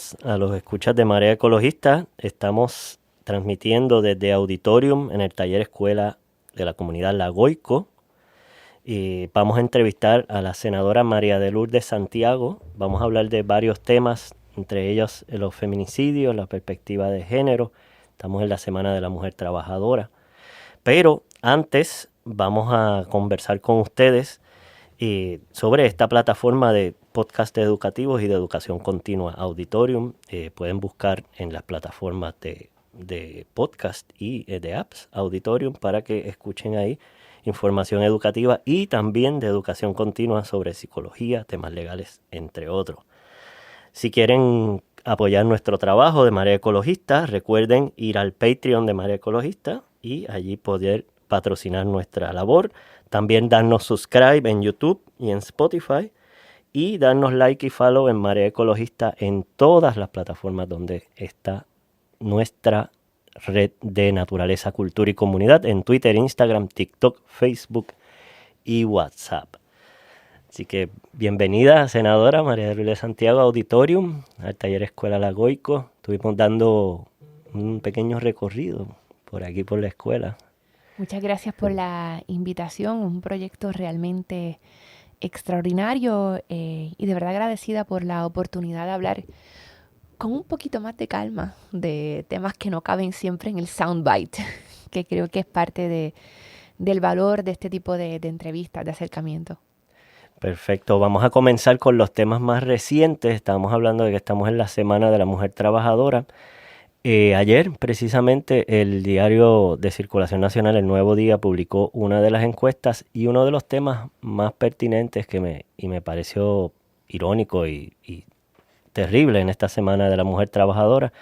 días a los escuchas de Marea Ecologista. Estamos transmitiendo desde Auditorium en el taller escuela de la comunidad Lagoico. Y vamos a entrevistar a la senadora María de Lourdes Santiago. Vamos a hablar de varios temas, entre ellos los feminicidios, la perspectiva de género. Estamos en la Semana de la Mujer Trabajadora. Pero antes vamos a conversar con ustedes sobre esta plataforma de podcast educativos y de educación continua, Auditorium. Pueden buscar en las plataformas de podcast y de apps Auditorium para que escuchen ahí información educativa y también de educación continua sobre psicología, temas legales, entre otros. Si quieren apoyar nuestro trabajo de Marea Ecologista, recuerden ir al Patreon de Marea Ecologista y allí poder patrocinar nuestra labor. También darnos subscribe en YouTube y en Spotify y darnos like y follow en Marea Ecologista en todas las plataformas donde está nuestra red de naturaleza, cultura y comunidad, en Twitter, Instagram, TikTok, Facebook y WhatsApp. Así que bienvenida, senadora María de Lourdes Santiago, a Auditorium, al taller Escuela Lagoico. Estuvimos dando un pequeño recorrido por aquí, por la escuela. Muchas gracias por la invitación, un proyecto realmente extraordinario y de verdad agradecida por la oportunidad de hablar con un poquito más de calma de temas que no caben siempre en el soundbite, que creo que es parte del valor de este tipo de entrevistas, de acercamiento. Perfecto, vamos a comenzar con los temas más recientes. Estábamos hablando de que estamos en la Semana de la Mujer Trabajadora. Ayer, precisamente, el diario de circulación nacional, El Nuevo Día, publicó una de las encuestas y uno de los temas más pertinentes me pareció irónico y terrible en esta Semana de la Mujer Trabajadora,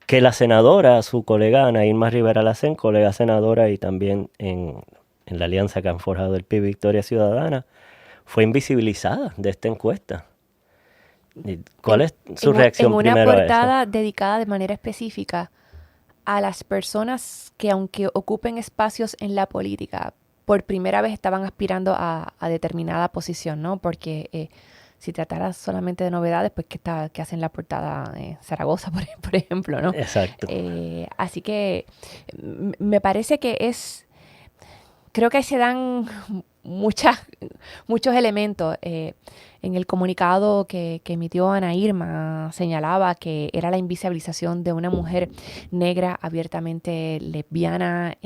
que la senadora, su colega Ana Irma Rivera Lacén, colega senadora y también en la alianza que han forjado el PIB Victoria Ciudadana, fue invisibilizada de esta encuesta. ¿Cuál es su En reacción una primero a eso? portada dedicada de manera específica a las personas que, aunque ocupen espacios en la política, por primera vez estaban aspirando a determinada posición, ¿no? Porque si tratara solamente de novedades, pues ¿qué hacen la portada Zaragoza, por ejemplo, ¿no? Exacto. Así que me parece que creo que ahí se dan muchos elementos. En el comunicado que emitió Ana Irma señalaba que era la invisibilización de una mujer negra abiertamente lesbiana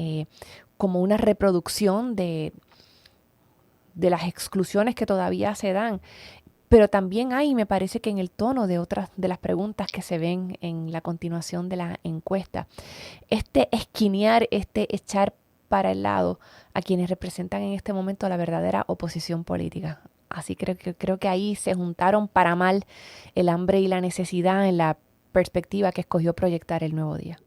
como una reproducción de las exclusiones que todavía se dan. Pero también hay, me parece que en el tono de otras de las preguntas que se ven en la continuación de la encuesta, este esquinear, este echar para el lado a quienes representan en este momento la verdadera oposición política. Así creo que ahí se juntaron para mal el hambre y la necesidad en la perspectiva que escogió proyectar El Nuevo Día.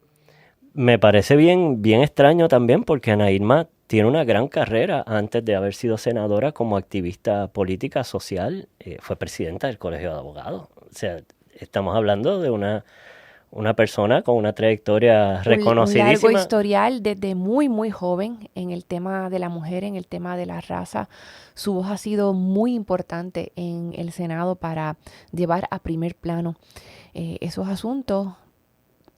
Me parece bien extraño también porque Ana Irma tiene una gran carrera antes de haber sido senadora como activista política social. Fue presidenta del Colegio de Abogados. O sea, estamos hablando de una persona con una trayectoria Un largo reconocidísima. historial desde muy joven en el tema de la mujer, en el tema de la raza. Su voz ha sido muy importante en el Senado para llevar a primer plano esos asuntos.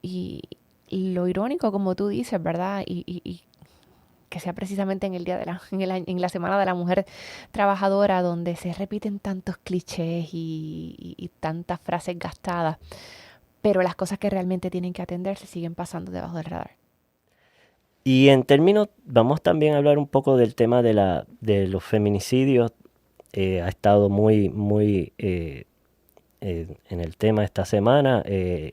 Y lo irónico, como tú dices, ¿verdad? Y que sea precisamente en el día de en la Semana de la Mujer Trabajadora, donde se repiten tantos clichés y tantas frases gastadas, pero las cosas que realmente tienen que atenderse siguen pasando debajo del radar. Y en términos, vamos también a hablar un poco del tema de los feminicidios. Ha estado muy en el tema esta semana.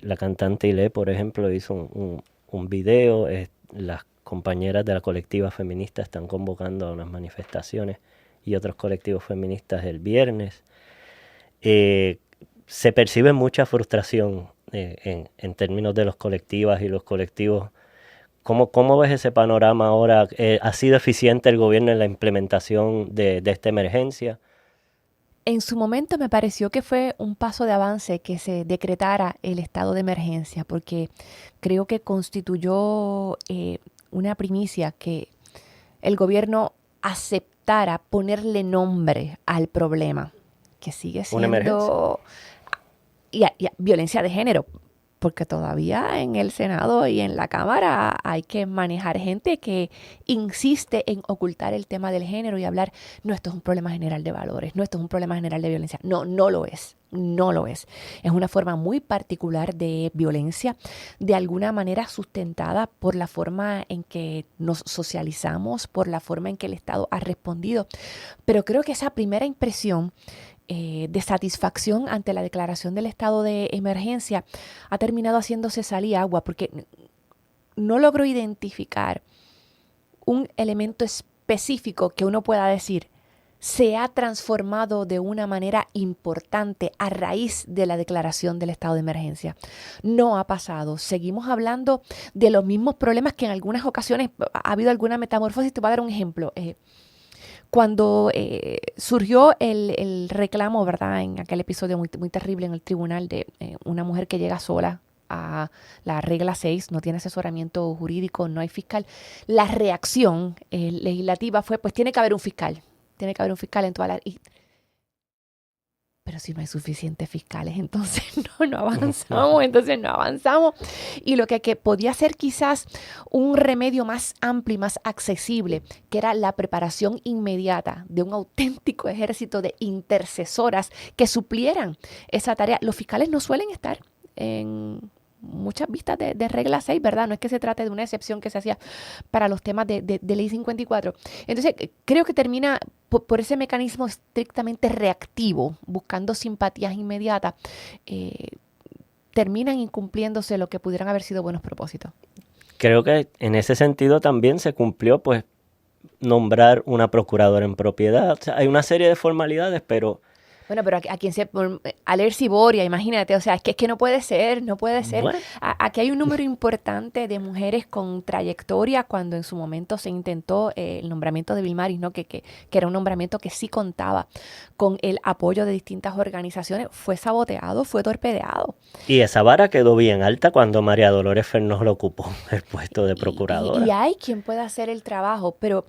La cantante Ile, por ejemplo, hizo un video. Las compañeras de la colectiva feminista están convocando a unas manifestaciones y otros colectivos feministas el viernes. Eh, Se percibe mucha frustración en términos de los colectivas y los colectivos. ¿Cómo ves ese panorama ahora? ¿Ha sido eficiente el gobierno en la implementación de esta emergencia? En su momento me pareció que fue un paso de avance que se decretara el estado de emergencia, porque creo que constituyó una primicia que el gobierno aceptara ponerle nombre al problema, que sigue ¿Una emergencia? siendo y violencia de género, porque todavía en el Senado y en la Cámara hay que manejar gente que insiste en ocultar el tema del género y hablar, no, esto es un problema general de valores, no, esto es un problema general de violencia. No, no lo es, no lo es. Es una forma muy particular de violencia, de alguna manera sustentada por la forma en que nos socializamos, por la forma en que el Estado ha respondido. Pero creo que esa primera impresión de satisfacción ante la declaración del estado de emergencia ha terminado haciéndose sal y agua, porque no logro identificar un elemento específico que uno pueda decir se ha transformado de una manera importante a raíz de la declaración del estado de emergencia. No ha pasado. Seguimos hablando de los mismos problemas que en algunas ocasiones ha habido alguna metamorfosis. Te voy a dar un ejemplo. Cuando surgió el reclamo, ¿verdad? En aquel episodio muy, muy terrible en el tribunal de una mujer que llega sola a la regla 6, no tiene asesoramiento jurídico, no hay fiscal. La reacción legislativa fue, pues tiene que haber un fiscal. Tiene que haber un fiscal en toda la... Pero si no hay suficientes fiscales, entonces no avanzamos. Y lo que podía ser quizás un remedio más amplio y más accesible, que era la preparación inmediata de un auténtico ejército de intercesoras que suplieran esa tarea. Los fiscales no suelen estar en muchas vistas de regla 6, ¿verdad? No es que se trate de una excepción que se hacía para los temas de ley 54. Entonces, creo que termina por ese mecanismo estrictamente reactivo, buscando simpatías inmediatas, terminan incumpliéndose lo que pudieran haber sido buenos propósitos. Creo que en ese sentido también se cumplió, pues, nombrar una procuradora en propiedad. O sea, hay una serie de formalidades, pero... Bueno, pero a quien se... Alerce Boria, imagínate, o sea, es que no puede ser. Bueno. Aquí hay un número importante de mujeres con trayectoria cuando en su momento se intentó el nombramiento de Vilmaris, ¿no? Que era un nombramiento que sí contaba con el apoyo de distintas organizaciones. Fue saboteado, fue torpedeado. Y esa vara quedó bien alta cuando María Dolores Fernández lo ocupó, el puesto de procuradora. Y hay quien pueda hacer el trabajo, pero...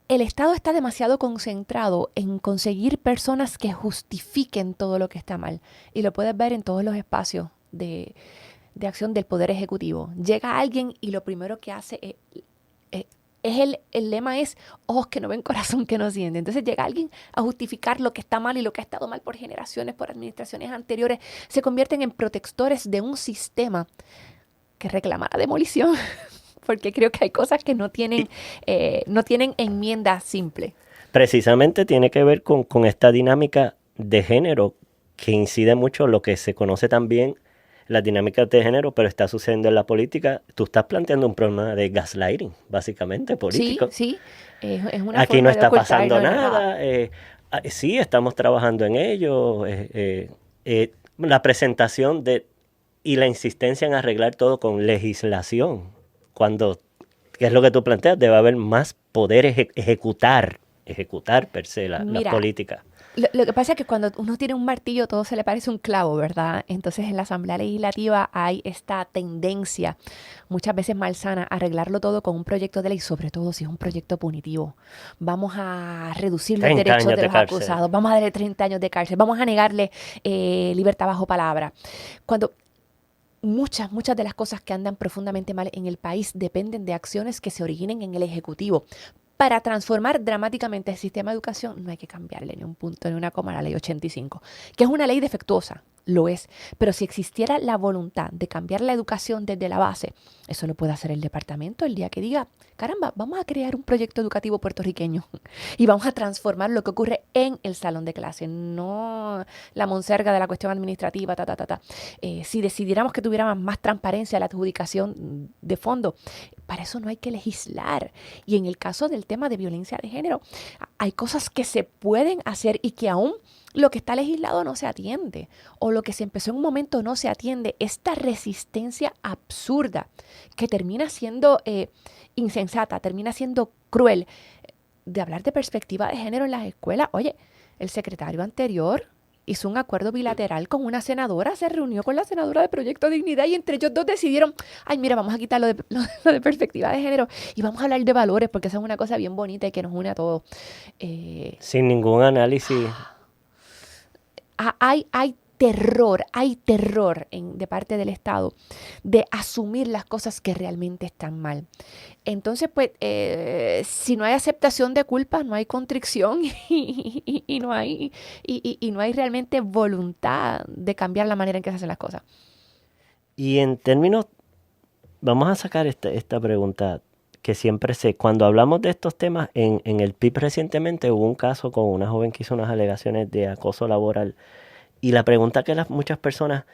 El Estado está demasiado concentrado en conseguir personas que justifiquen todo lo que está mal. Y lo puedes ver en todos los espacios de acción del Poder Ejecutivo. Llega alguien y lo primero que hace el lema es ojos que no ven, corazón que no siente. Entonces llega alguien a justificar lo que está mal y lo que ha estado mal por generaciones, por administraciones anteriores. Se convierten en protectores de un sistema que reclama la demolición. Porque creo que hay cosas que no tienen enmienda simple. Precisamente tiene que ver con esta dinámica de género que incide mucho en lo que se conoce también las dinámicas de género, pero está sucediendo en la política. Tú estás planteando un problema de gaslighting, básicamente, político. Sí. Es una Aquí no forma de está ocultar, pasando no, nada. Sí, estamos trabajando en ello. La presentación y la insistencia en arreglar todo con legislación. Cuando, ¿qué es lo que tú planteas? Debe haber más poder ejecutar per se la política. Lo que pasa es que cuando uno tiene un martillo todo se le parece un clavo, ¿verdad? Entonces en la Asamblea Legislativa hay esta tendencia, muchas veces malsana, a arreglarlo todo con un proyecto de ley, sobre todo si es un proyecto punitivo. Vamos a reducir los derechos de los acusados, vamos a darle 30 años de cárcel, vamos a negarle libertad bajo palabra. Cuando... Muchas de las cosas que andan profundamente mal en el país dependen de acciones que se originen en el Ejecutivo. Para transformar dramáticamente el sistema de educación no hay que cambiarle ni un punto ni una coma a la ley 85, que es una ley defectuosa, lo es. Pero si existiera la voluntad de cambiar la educación desde la base, eso lo puede hacer el departamento el día que diga, caramba, vamos a crear un proyecto educativo puertorriqueño y vamos a transformar lo que ocurre en el salón de clase, no la monserga de la cuestión administrativa, si decidiéramos que tuviera más transparencia la adjudicación de fondo, para eso no hay que legislar. Y en el caso del tema de violencia de género, hay cosas que se pueden hacer y que aún lo que está legislado no se atiende, o lo que se empezó en un momento no se atiende. Esta resistencia absurda que termina siendo insensata, termina siendo cruel, de hablar de perspectiva de género en las escuelas. Oye, el secretario anterior hizo un acuerdo bilateral con una senadora, se reunió con la senadora de Proyecto Dignidad y entre ellos dos decidieron, ay, mira, vamos a quitar lo de perspectiva de género y vamos a hablar de valores porque esa es una cosa bien bonita y que nos une a todos. Sin ningún análisis. Hay terror de parte del Estado de asumir las cosas que realmente están mal. Entonces, pues, si no hay aceptación de culpa, no hay contrición y no hay realmente voluntad de cambiar la manera en que se hacen las cosas. Y en términos, vamos a sacar esta pregunta que siempre sé. Cuando hablamos de estos temas, en el PIB recientemente hubo un caso con una joven que hizo unas alegaciones de acoso laboral. Y la pregunta que muchas personas,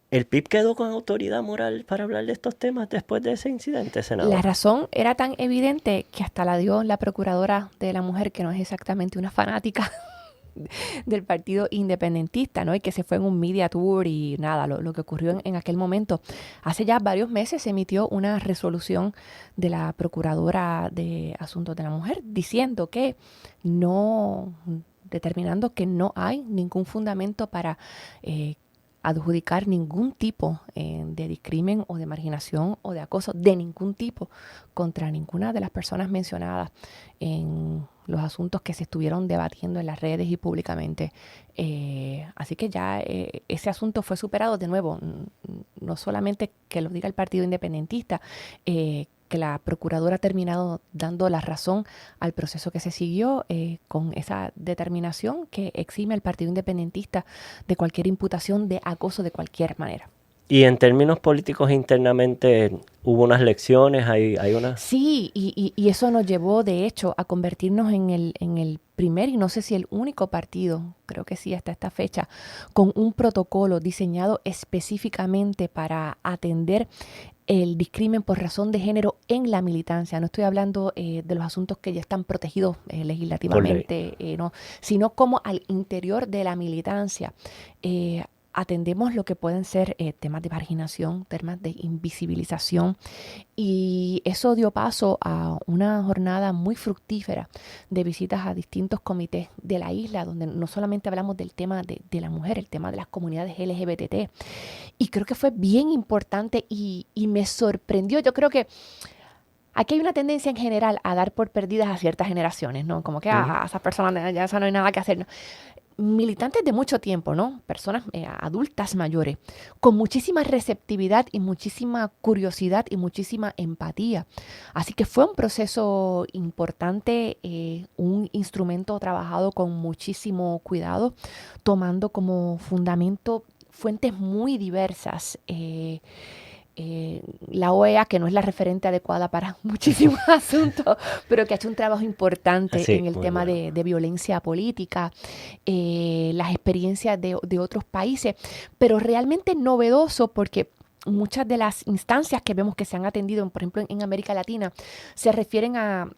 ¿el PIB quedó con autoridad moral para hablar de estos temas después de ese incidente, La senador? razón era tan evidente que hasta la dio la procuradora de la mujer, que no es exactamente una fanática del partido independentista, ¿no? Y que se fue en un media tour y nada, lo que ocurrió en aquel momento. Hace ya varios meses se emitió una resolución de la Procuradora de Asuntos de la Mujer diciendo que no, determinando que no hay ningún fundamento para adjudicar ningún tipo de discrimen o de marginación o de acoso de ningún tipo contra ninguna de las personas mencionadas en los asuntos que se estuvieron debatiendo en las redes y públicamente. Así que ya ese asunto fue superado de nuevo, no solamente que lo diga el Partido Independentista, que la Procuradora ha terminado dando la razón al proceso que se siguió con esa determinación que exime al Partido Independentista de cualquier imputación de acoso de cualquier manera. Y en términos políticos internamente, hubo unas lecciones, hay unas... Sí, y eso nos llevó, de hecho, a convertirnos en el primer y no sé si el único partido, creo que sí hasta esta fecha, con un protocolo diseñado específicamente para atender el discrimen por razón de género en la militancia. No estoy hablando de los asuntos que ya están protegidos legislativamente, no, sino como al interior de la militancia. Atendemos lo que pueden ser temas de marginación, temas de invisibilización, y eso dio paso a una jornada muy fructífera de visitas a distintos comités de la isla, donde no solamente hablamos del tema de la mujer, el tema de las comunidades LGBT, y creo que fue bien importante y me sorprendió. Yo creo que aquí hay una tendencia en general a dar por perdidas a ciertas generaciones, ¿no? Como que a esas personas ya no hay nada que hacer, ¿no? Militantes de mucho tiempo, ¿no? Personas adultas mayores, con muchísima receptividad y muchísima curiosidad y muchísima empatía. Así que fue un proceso importante, un instrumento trabajado con muchísimo cuidado, tomando como fundamento fuentes muy diversas. La OEA, que no es la referente adecuada para muchísimos asuntos, pero que ha hecho un trabajo importante Sí, en el muy tema bueno. de violencia política, las experiencias de otros países, pero realmente novedoso porque muchas de las instancias que vemos que se han atendido, por ejemplo, en América Latina, se refieren a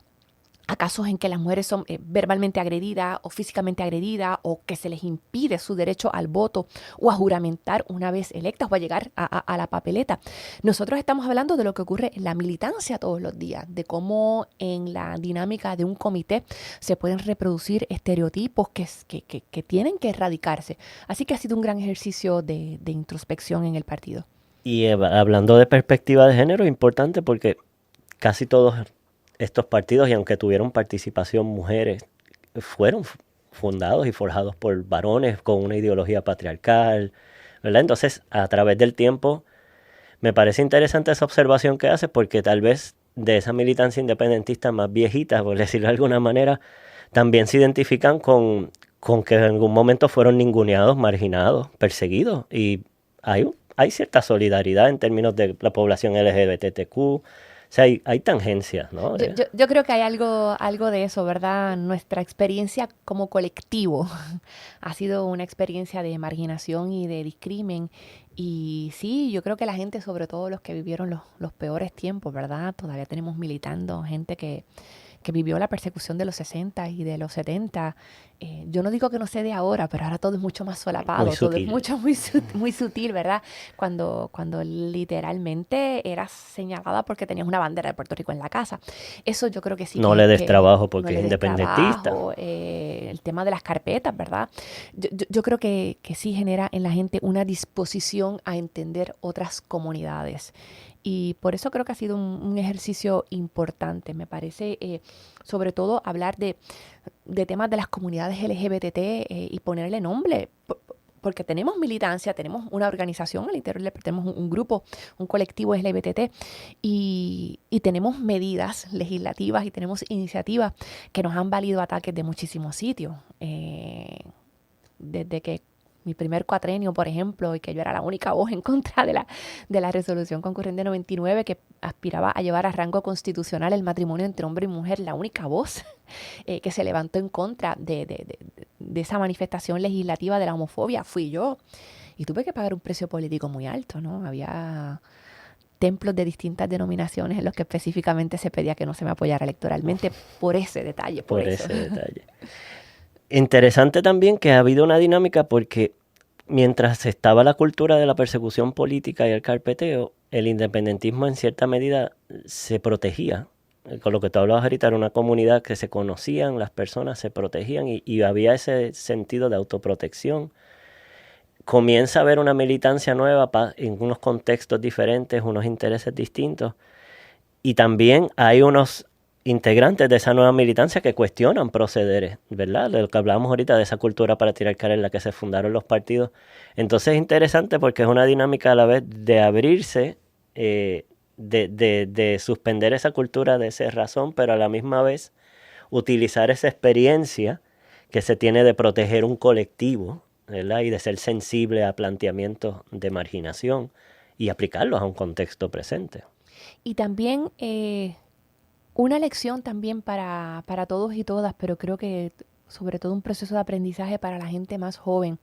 casos en que las mujeres son verbalmente agredidas o físicamente agredidas o que se les impide su derecho al voto o a juramentar una vez electas o a llegar a la papeleta. Nosotros estamos hablando de lo que ocurre en la militancia todos los días, de cómo en la dinámica de un comité se pueden reproducir estereotipos que tienen que erradicarse. Así que ha sido un gran ejercicio de introspección en el partido. Y hablando de perspectiva de género, importante porque casi todos estos partidos, y aunque tuvieron participación mujeres, fueron fundados y forjados por varones con una ideología patriarcal, ¿verdad? Entonces, a través del tiempo, me parece interesante esa observación que hace porque tal vez de esa militancia independentista más viejita, por decirlo de alguna manera, también se identifican con que en algún momento fueron ninguneados, marginados, perseguidos. Y hay cierta solidaridad en términos de la población LGBTQ. O sea, hay tangencias, ¿no? Yo creo que hay algo de eso, ¿verdad? Nuestra experiencia como colectivo ha sido una experiencia de marginación y de discrimen. Y sí, yo creo que la gente, sobre todo los que vivieron los peores tiempos, ¿verdad? Todavía tenemos militando gente que vivió la persecución de los 60 y de los 70. Yo no digo que no se dé ahora, pero ahora todo es mucho más Muy solapado, todo es sutil. mucho, muy sutil, ¿verdad? Cuando literalmente eras señalada porque tenías una bandera de Puerto Rico en la casa. Eso yo creo que sí No le des que trabajo no porque es le des independentista. trabajo, el tema de las carpetas, ¿verdad? Yo creo que sí genera en la gente una disposición a entender otras comunidades. Y por eso creo que ha sido un ejercicio importante. Me parece, sobre todo, hablar de temas de las comunidades LGBT y ponerle nombre. porque tenemos militancia, tenemos una organización al interior, tenemos un grupo, un colectivo LGBT y tenemos medidas legislativas y tenemos iniciativas que nos han valido ataques de muchísimos sitios. Desde que mi primer cuatrenio, por ejemplo, y que yo era la única voz en contra de la resolución concurrente 99 que aspiraba a llevar a rango constitucional el matrimonio entre hombre y mujer, la única voz que se levantó en contra de esa manifestación legislativa de la homofobia fui yo. Y tuve que pagar un precio político muy alto, ¿no? Había templos de distintas denominaciones en los que específicamente se pedía que no se me apoyara electoralmente por ese detalle. Por eso. Ese detalle. Interesante también que ha habido una dinámica porque mientras estaba la cultura de la persecución política y el carpeteo, el independentismo en cierta medida se protegía. Con lo que tú hablabas ahorita, era una comunidad que se conocían, las personas se protegían y había ese sentido de autoprotección. Comienza a haber una militancia nueva en unos contextos diferentes, unos intereses distintos. Y también hay unos integrantes de esa nueva militancia que cuestionan procederes, ¿verdad? De lo que hablábamos ahorita de esa cultura para tirar cara en la que se fundaron los partidos. Entonces es interesante porque es una dinámica a la vez de abrirse, de suspender esa cultura de cerrazón, pero a la misma vez utilizar esa experiencia que se tiene de proteger un colectivo, ¿verdad? Y de ser sensible a planteamientos de marginación y aplicarlos a un contexto presente. Y también una lección también para todos y todas, pero creo que sobre todo un proceso de aprendizaje para la gente más joven,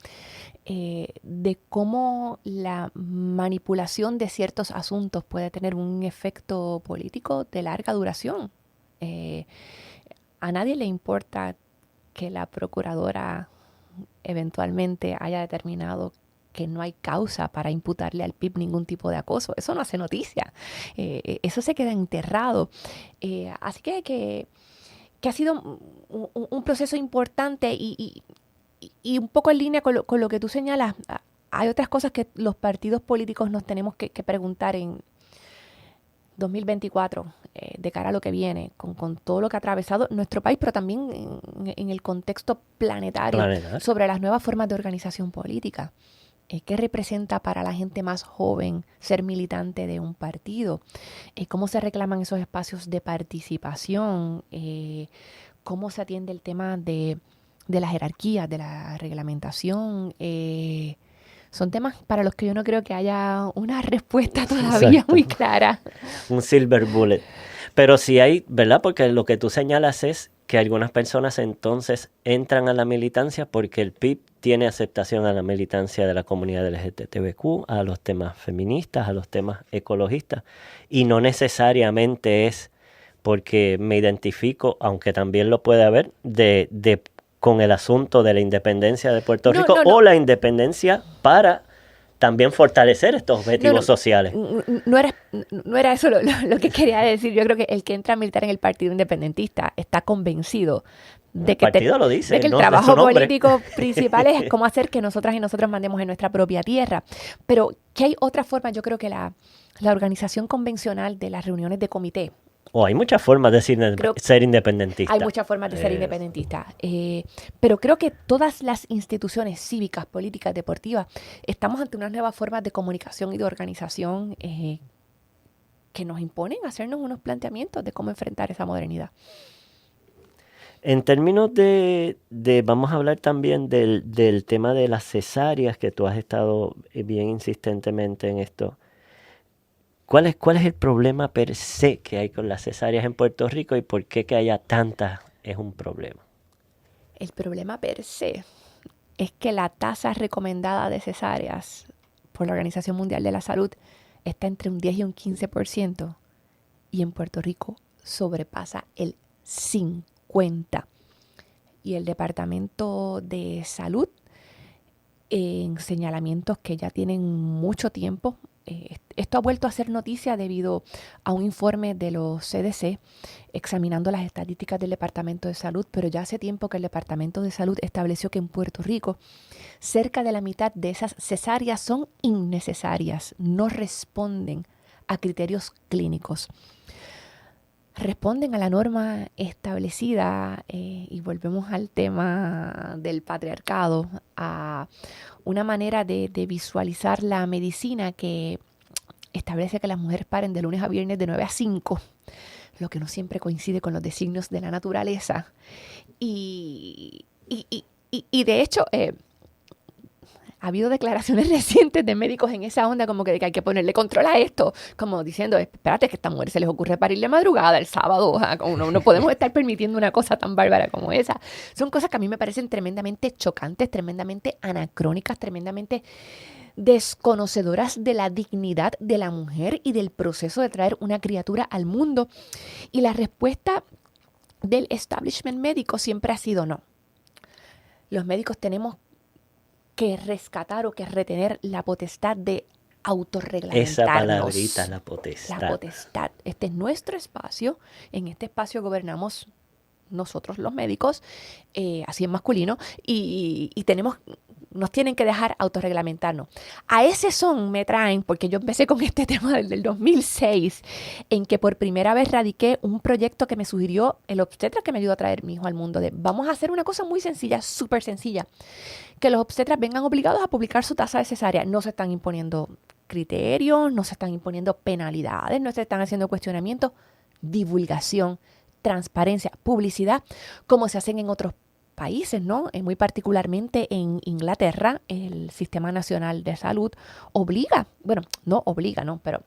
de cómo la manipulación de ciertos asuntos puede tener un efecto político de larga duración. A nadie le importa que la procuradora eventualmente haya determinado que no hay causa para imputarle al PIB ningún tipo de acoso. Eso no hace noticia. Eso se queda enterrado. Así que ha sido un proceso importante y un poco en línea con lo que tú señalas. Hay otras cosas que los partidos políticos nos tenemos que preguntar en 2024, de cara a lo que viene, con todo lo que ha atravesado nuestro país, pero también en el contexto planetario, sobre las nuevas formas de organización política. ¿Qué representa para la gente más joven ser militante de un partido? ¿Cómo se reclaman esos espacios de participación? ¿Cómo se atiende el tema de la jerarquía, de la reglamentación? Son temas para los que yo no creo que haya una respuesta todavía muy clara. Un silver bullet. Pero sí hay, ¿verdad? Porque lo que tú señalas es que algunas personas entonces entran a la militancia porque el PIB tiene aceptación a la militancia de la comunidad LGTBQ, a los temas feministas, a los temas ecologistas, y no necesariamente es porque me identifico, aunque también lo puede haber, con el asunto de la independencia de Puerto Rico o la independencia para también fortalecer estos objetivos sociales. No era eso lo que quería decir. Yo creo que el que entra a militar en el Partido Independentista está convencido de que el trabajo político principal es cómo hacer que nosotras y nosotros mandemos en nuestra propia tierra. Pero que hay otra forma, yo creo que la organización convencional de las reuniones de comité. Hay muchas formas de ser independentista. Hay muchas formas de ser independentista. Pero creo que todas las instituciones cívicas, políticas, deportivas, estamos ante unas nuevas formas de comunicación y de organización que nos imponen hacernos unos planteamientos de cómo enfrentar esa modernidad. En términos vamos a hablar también del tema de las cesáreas, que tú has estado bien insistentemente en esto. ¿Cuál es el problema per se que hay con las cesáreas en Puerto Rico y por qué que haya tantas es un problema? El problema per se es que la tasa recomendada de cesáreas por la Organización Mundial de la Salud está entre un 10 y un 15% y en Puerto Rico sobrepasa el 50%. Y el Departamento de Salud, en señalamientos que ya tienen mucho tiempo, esto ha vuelto a ser noticia debido a un informe de los CDC examinando las estadísticas del Departamento de Salud, pero ya hace tiempo que el Departamento de Salud estableció que en Puerto Rico cerca de la mitad de esas cesáreas son innecesarias, no responden a criterios clínicos. responden a la norma establecida, y volvemos al tema del patriarcado, a una manera de visualizar la medicina que establece que las mujeres paren de lunes a viernes de 9 a 5, lo que no siempre coincide con los designios de la naturaleza. Y de hecho, ha habido declaraciones recientes de médicos en esa onda, como que hay que ponerle control a esto, como diciendo, espérate, que a estas mujeres se les ocurre parir de madrugada el sábado, no podemos estar permitiendo una cosa tan bárbara como esa. Son cosas que a mí me parecen tremendamente chocantes, tremendamente anacrónicas, tremendamente desconocedoras de la dignidad de la mujer y del proceso de traer una criatura al mundo. Y la respuesta del establishment médico siempre ha sido no. Los médicos tenemos que rescatar o que retener la potestad de autorreglamentarnos. Esa palabrita, la potestad. La potestad. Este es nuestro espacio. En este espacio gobernamos nosotros los médicos, así en masculino, y nos tienen que dejar autorreglamentarnos. A ese son me traen, porque yo empecé con este tema desde el 2006, en que por primera vez radiqué un proyecto que me sugirió el obstetra que me ayudó a traer mi hijo al mundo, de vamos a hacer una cosa muy sencilla, súper sencilla, que los obstetras vengan obligados a publicar su tasa de cesárea. No se están imponiendo criterios, no se están imponiendo penalidades, no se están haciendo cuestionamientos, divulgación, transparencia, publicidad, como se hacen en otros países, ¿no? Muy particularmente en Inglaterra, el Sistema Nacional de Salud obliga, bueno, no obliga, ¿no? Pero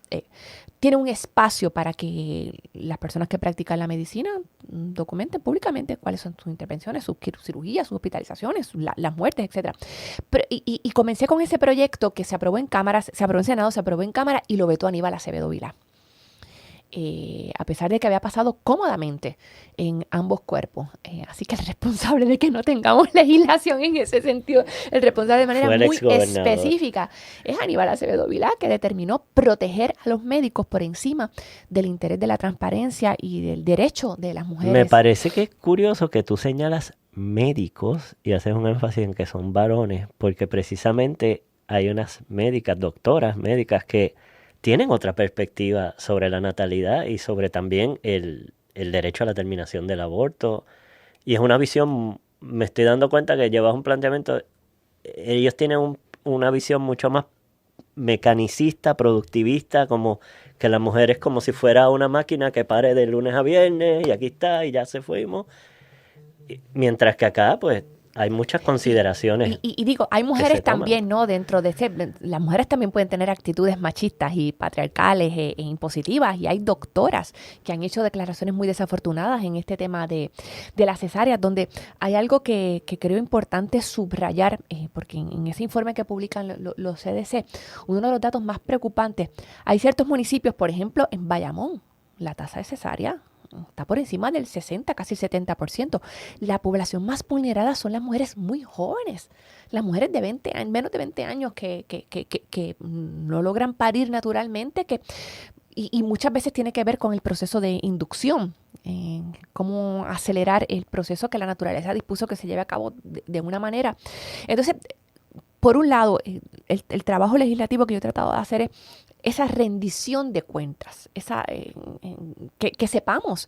tiene un espacio para que las personas que practican la medicina documenten públicamente cuáles son sus intervenciones, sus cirugías, sus hospitalizaciones, las muertes, etc. Y comencé con ese proyecto que se aprobó en Cámara, se aprobó en Senado, se aprobó en Cámara y lo vetó Aníbal Acevedo Vilá. A pesar de que había pasado cómodamente en ambos cuerpos. Así que el responsable de que no tengamos legislación en ese sentido, el responsable de manera muy específica, es Aníbal Acevedo Vilá, que determinó proteger a los médicos por encima del interés de la transparencia y del derecho de las mujeres. Me parece que es curioso que tú señalas médicos y haces un énfasis en que son varones, porque precisamente hay unas médicas, doctoras médicas que tienen otra perspectiva sobre la natalidad y sobre también el derecho a la terminación del aborto. Y es una visión, me estoy dando cuenta que llevas un planteamiento, ellos tienen una visión mucho más mecanicista, productivista, como que la mujer es como si fuera una máquina que pare de lunes a viernes y aquí está y ya se fuimos. Mientras que acá, pues, hay muchas consideraciones. Y digo, hay mujeres también, ¿no? Dentro de las mujeres también pueden tener actitudes machistas y patriarcales e impositivas. Y hay doctoras que han hecho declaraciones muy desafortunadas en este tema de las cesáreas, donde hay algo que creo importante subrayar, porque en ese informe que publican los CDC, uno de los datos más preocupantes, hay ciertos municipios, por ejemplo, en Bayamón, la tasa de cesárea está por encima del 60, casi 70%. La población más vulnerada son las mujeres muy jóvenes. Las mujeres de 20 años, menos de 20 años que no logran parir naturalmente, y muchas veces tiene que ver con el proceso de inducción, cómo acelerar el proceso que la naturaleza dispuso que se lleve a cabo de una manera. Entonces, por un lado, el trabajo legislativo que yo he tratado de hacer es esa rendición de cuentas, que sepamos.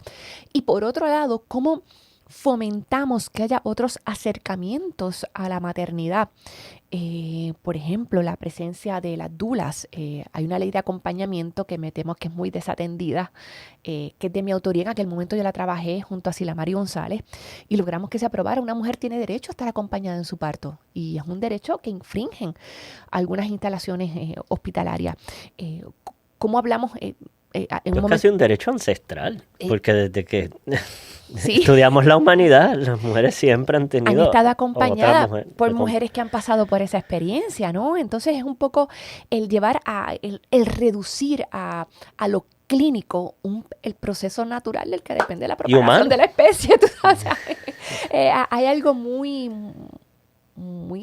Y por otro lado, cómo fomentamos que haya otros acercamientos a la maternidad. Por ejemplo, la presencia de las dulas. Hay una ley de acompañamiento que me temo que es muy desatendida, que es de mi autoría. En aquel momento yo la trabajé junto a Silamari González y logramos que se aprobara. Una mujer tiene derecho a estar acompañada en su parto y es un derecho que infringen algunas instalaciones hospitalarias. ¿Cómo hablamos? Es casi un derecho ancestral, porque desde que estudiamos la humanidad, las mujeres siempre han estado acompañadas por mujeres que han pasado por esa experiencia, ¿no? Entonces es un poco el llevar el reducir a lo clínico el proceso natural del que depende la propagación de la especie. ¿Tú sabes? Hay algo muy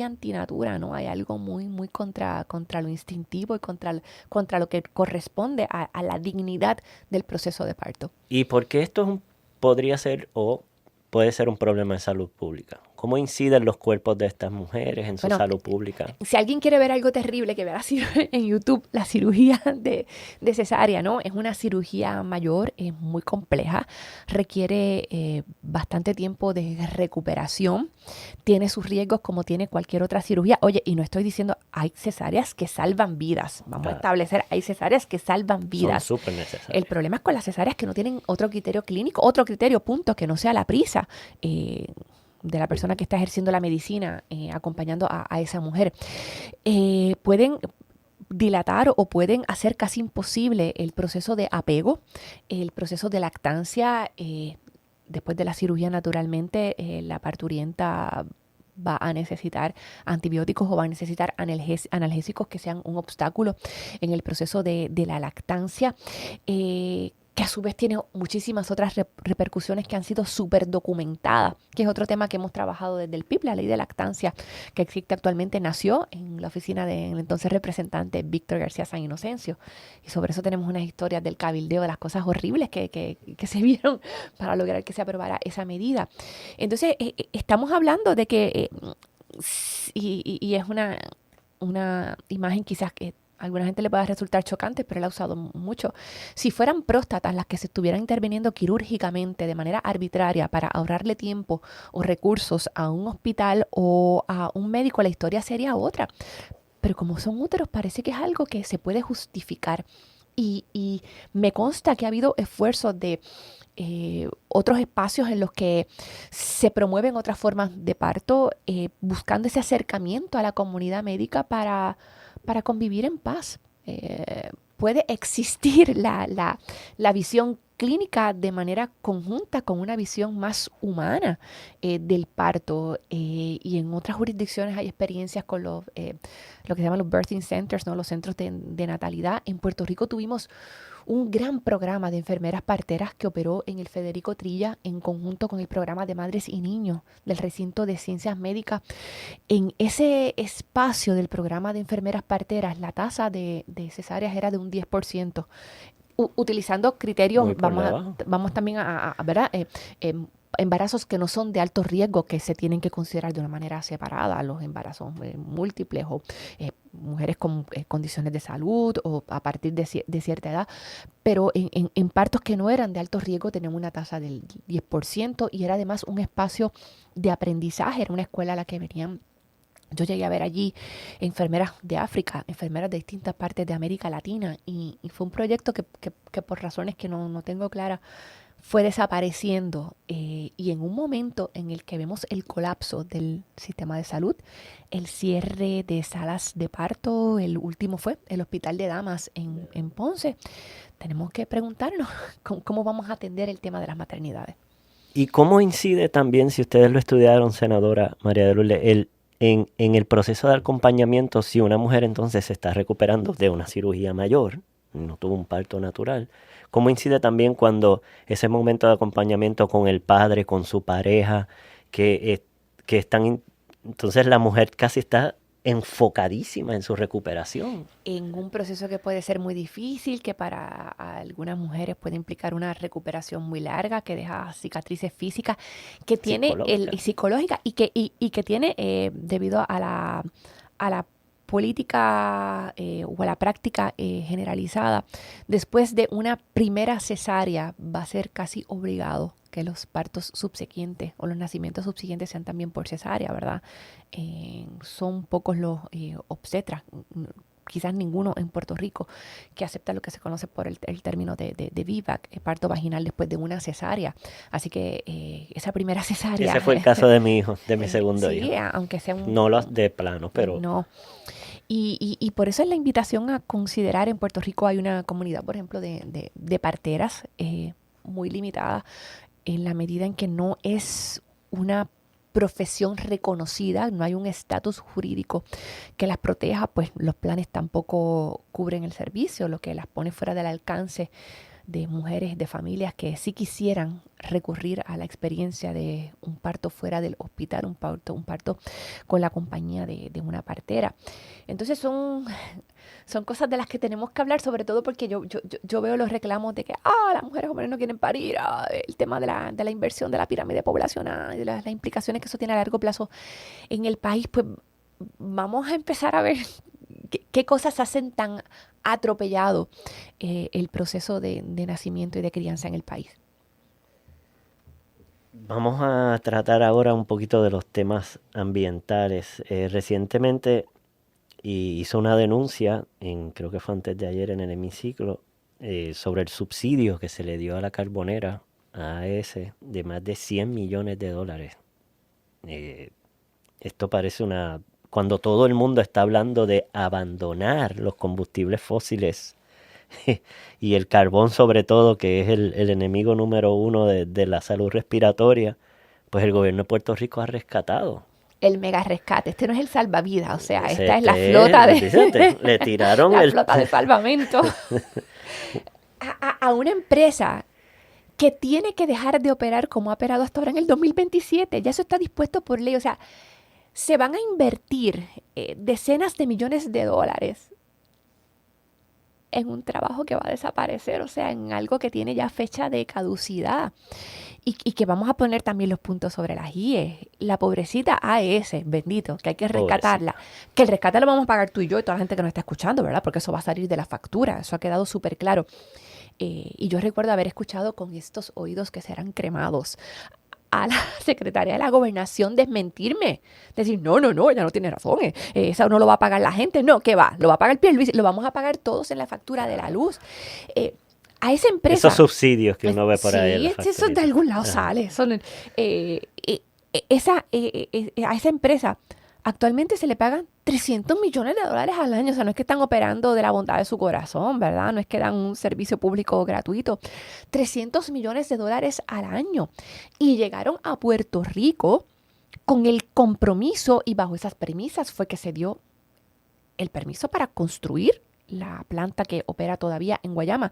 antinatura, ¿no? Hay algo muy contra lo instintivo y contra lo que corresponde a la dignidad del proceso de parto. ¿Y por qué esto podría ser o puede ser un problema de salud pública? cómo inciden los cuerpos de estas mujeres en su salud pública? Si alguien quiere ver algo terrible, que vea en YouTube la cirugía de cesárea, ¿no? Es una cirugía mayor, es muy compleja, requiere bastante tiempo de recuperación, tiene sus riesgos como tiene cualquier otra cirugía. Oye, y no estoy diciendo, hay cesáreas que salvan vidas. Vamos a establecer, hay cesáreas que salvan vidas. Son súper necesarias. El problema es con las cesáreas que no tienen otro criterio clínico, otro criterio, punto, que no sea la prisa de la persona que está ejerciendo la medicina, acompañando a esa mujer. Pueden dilatar o pueden hacer casi imposible el proceso de apego, el proceso de lactancia. Después de la cirugía, naturalmente, la parturienta va a necesitar antibióticos o va a necesitar analgésicos que sean un obstáculo en el proceso de la lactancia. Que a su vez tiene muchísimas otras repercusiones que han sido súper documentadas, que es otro tema que hemos trabajado desde el PIB, la ley de lactancia que existe actualmente, nació en la oficina del entonces representante Víctor García San Inocencio, y sobre eso tenemos unas historias del cabildeo, de las cosas horribles que se vieron para lograr que se aprobara esa medida. Entonces, estamos hablando de que, y es una imagen quizás que a alguna gente le puede resultar chocante, pero él ha usado mucho. Si fueran próstatas las que se estuvieran interviniendo quirúrgicamente de manera arbitraria para ahorrarle tiempo o recursos a un hospital o a un médico, la historia sería otra. Pero como son úteros, parece que es algo que se puede justificar. Y me consta que ha habido esfuerzos de otros espacios en los que se promueven otras formas de parto, buscando ese acercamiento a la comunidad médica para convivir en paz. Puede existir la visión clínica de manera conjunta con una visión más humana del parto, y en otras jurisdicciones hay experiencias con lo que se llaman los birthing centers, ¿no? Los centros de natalidad. En Puerto Rico tuvimos un gran programa de enfermeras parteras que operó en el Federico Trilla en conjunto con el programa de Madres y Niños del recinto de Ciencias Médicas. En ese espacio del programa de enfermeras parteras, la tasa de cesáreas era de un 10%. Utilizando criterios, vamos también a ¿verdad? Embarazos que no son de alto riesgo, que se tienen que considerar de una manera separada, los embarazos múltiples o mujeres con condiciones de salud o a partir de cierta edad, pero en partos que no eran de alto riesgo tenían una tasa del 10%, y era además un espacio de aprendizaje, era una escuela a la que venían. Yo llegué a ver allí enfermeras de África, enfermeras de distintas partes de América Latina, y fue un proyecto que por razones que no tengo claras fue desapareciendo, y en un momento en el que vemos el colapso del sistema de salud, el cierre de salas de parto, el último fue el Hospital de Damas en Ponce, tenemos que preguntarnos cómo vamos a atender el tema de las maternidades. ¿Y cómo incide también, si ustedes lo estudiaron, senadora María de Lourdes, en el proceso de acompañamiento, si una mujer entonces se está recuperando de una cirugía mayor, no tuvo un parto natural, cómo incide también cuando ese momento de acompañamiento con el padre, con su pareja, que están, entonces la mujer casi está enfocadísima en su recuperación? En un proceso que puede ser muy difícil, que para algunas mujeres puede implicar una recuperación muy larga, que deja cicatrices físicas, que tiene psicológica y que tiene, debido a la política o a la práctica generalizada, después de una primera cesárea va a ser casi obligado que los partos subsecuentes o los nacimientos subsiguientes sean también por cesárea, ¿verdad? Son pocos los obstetras, quizás ninguno en Puerto Rico, que acepta lo que se conoce por el término de VBAC, parto vaginal después de una cesárea. Así que esa primera cesárea... Ese fue el caso de mi hijo, de mi segundo hijo. Sí, aunque sea un... No los de plano, pero... No. Y por eso es la invitación a considerar. En Puerto Rico hay una comunidad, por ejemplo, de parteras muy limitada, en la medida en que no es una profesión reconocida, no hay un estatus jurídico que las proteja, pues los planes tampoco cubren el servicio, lo que las pone fuera del alcance de mujeres, de familias que sí quisieran recurrir a la experiencia de un parto fuera del hospital, un parto con la compañía de una partera. Entonces son cosas de las que tenemos que hablar, sobre todo porque yo veo los reclamos de que las mujeres jóvenes no quieren parir, el tema de la inversión de la pirámide poblacional, de las implicaciones que eso tiene a largo plazo en el país. Pues vamos a empezar a ver qué cosas hacen tan atropellado el proceso de nacimiento y de crianza en el país. Vamos a tratar ahora un poquito de los temas ambientales. Recientemente hizo una denuncia, creo que fue antes de ayer en el hemiciclo, sobre el subsidio que se le dio a la carbonera, a AES, de más de $100 millones. Esto parece cuando todo el mundo está hablando de abandonar los combustibles fósiles y el carbón sobre todo, que es el enemigo número uno de la salud respiratoria, pues el gobierno de Puerto Rico ha rescatado. El mega rescate, este no es el salvavidas, o sea, esta es la flota le tiraron la flota de salvamento a una empresa que tiene que dejar de operar como ha operado hasta ahora en el 2027. Ya eso está dispuesto por ley. O sea, se van a invertir decenas de millones de dólares en un trabajo que va a desaparecer, o sea, en algo que tiene ya fecha de caducidad. Y que vamos a poner también los puntos sobre las IES. La pobrecita AES, bendito, que hay que rescatarla. Pobrecita. Que el rescate lo vamos a pagar tú y yo y toda la gente que nos está escuchando, ¿verdad? Porque eso va a salir de la factura. Eso ha quedado súper claro. Y yo recuerdo haber escuchado con estos oídos que serán cremados a la secretaria de la Gobernación desmentirme. Decir, no, ella no tiene razón. Eso no lo va a pagar la gente. No, ¿qué va? Lo va a pagar Pierluisi. Lo vamos a pagar todos en la factura de la luz. A esa empresa... Esos subsidios que uno ve por ahí. Sí, eso de algún lado sale. A esa empresa actualmente se le pagan $300 millones al año. O sea, no es que están operando de la bondad de su corazón, ¿verdad? No es que dan un servicio público gratuito. $300 millones al año. Y llegaron a Puerto Rico con el compromiso, y bajo esas premisas fue que se dio el permiso para construir la planta que opera todavía en Guayama,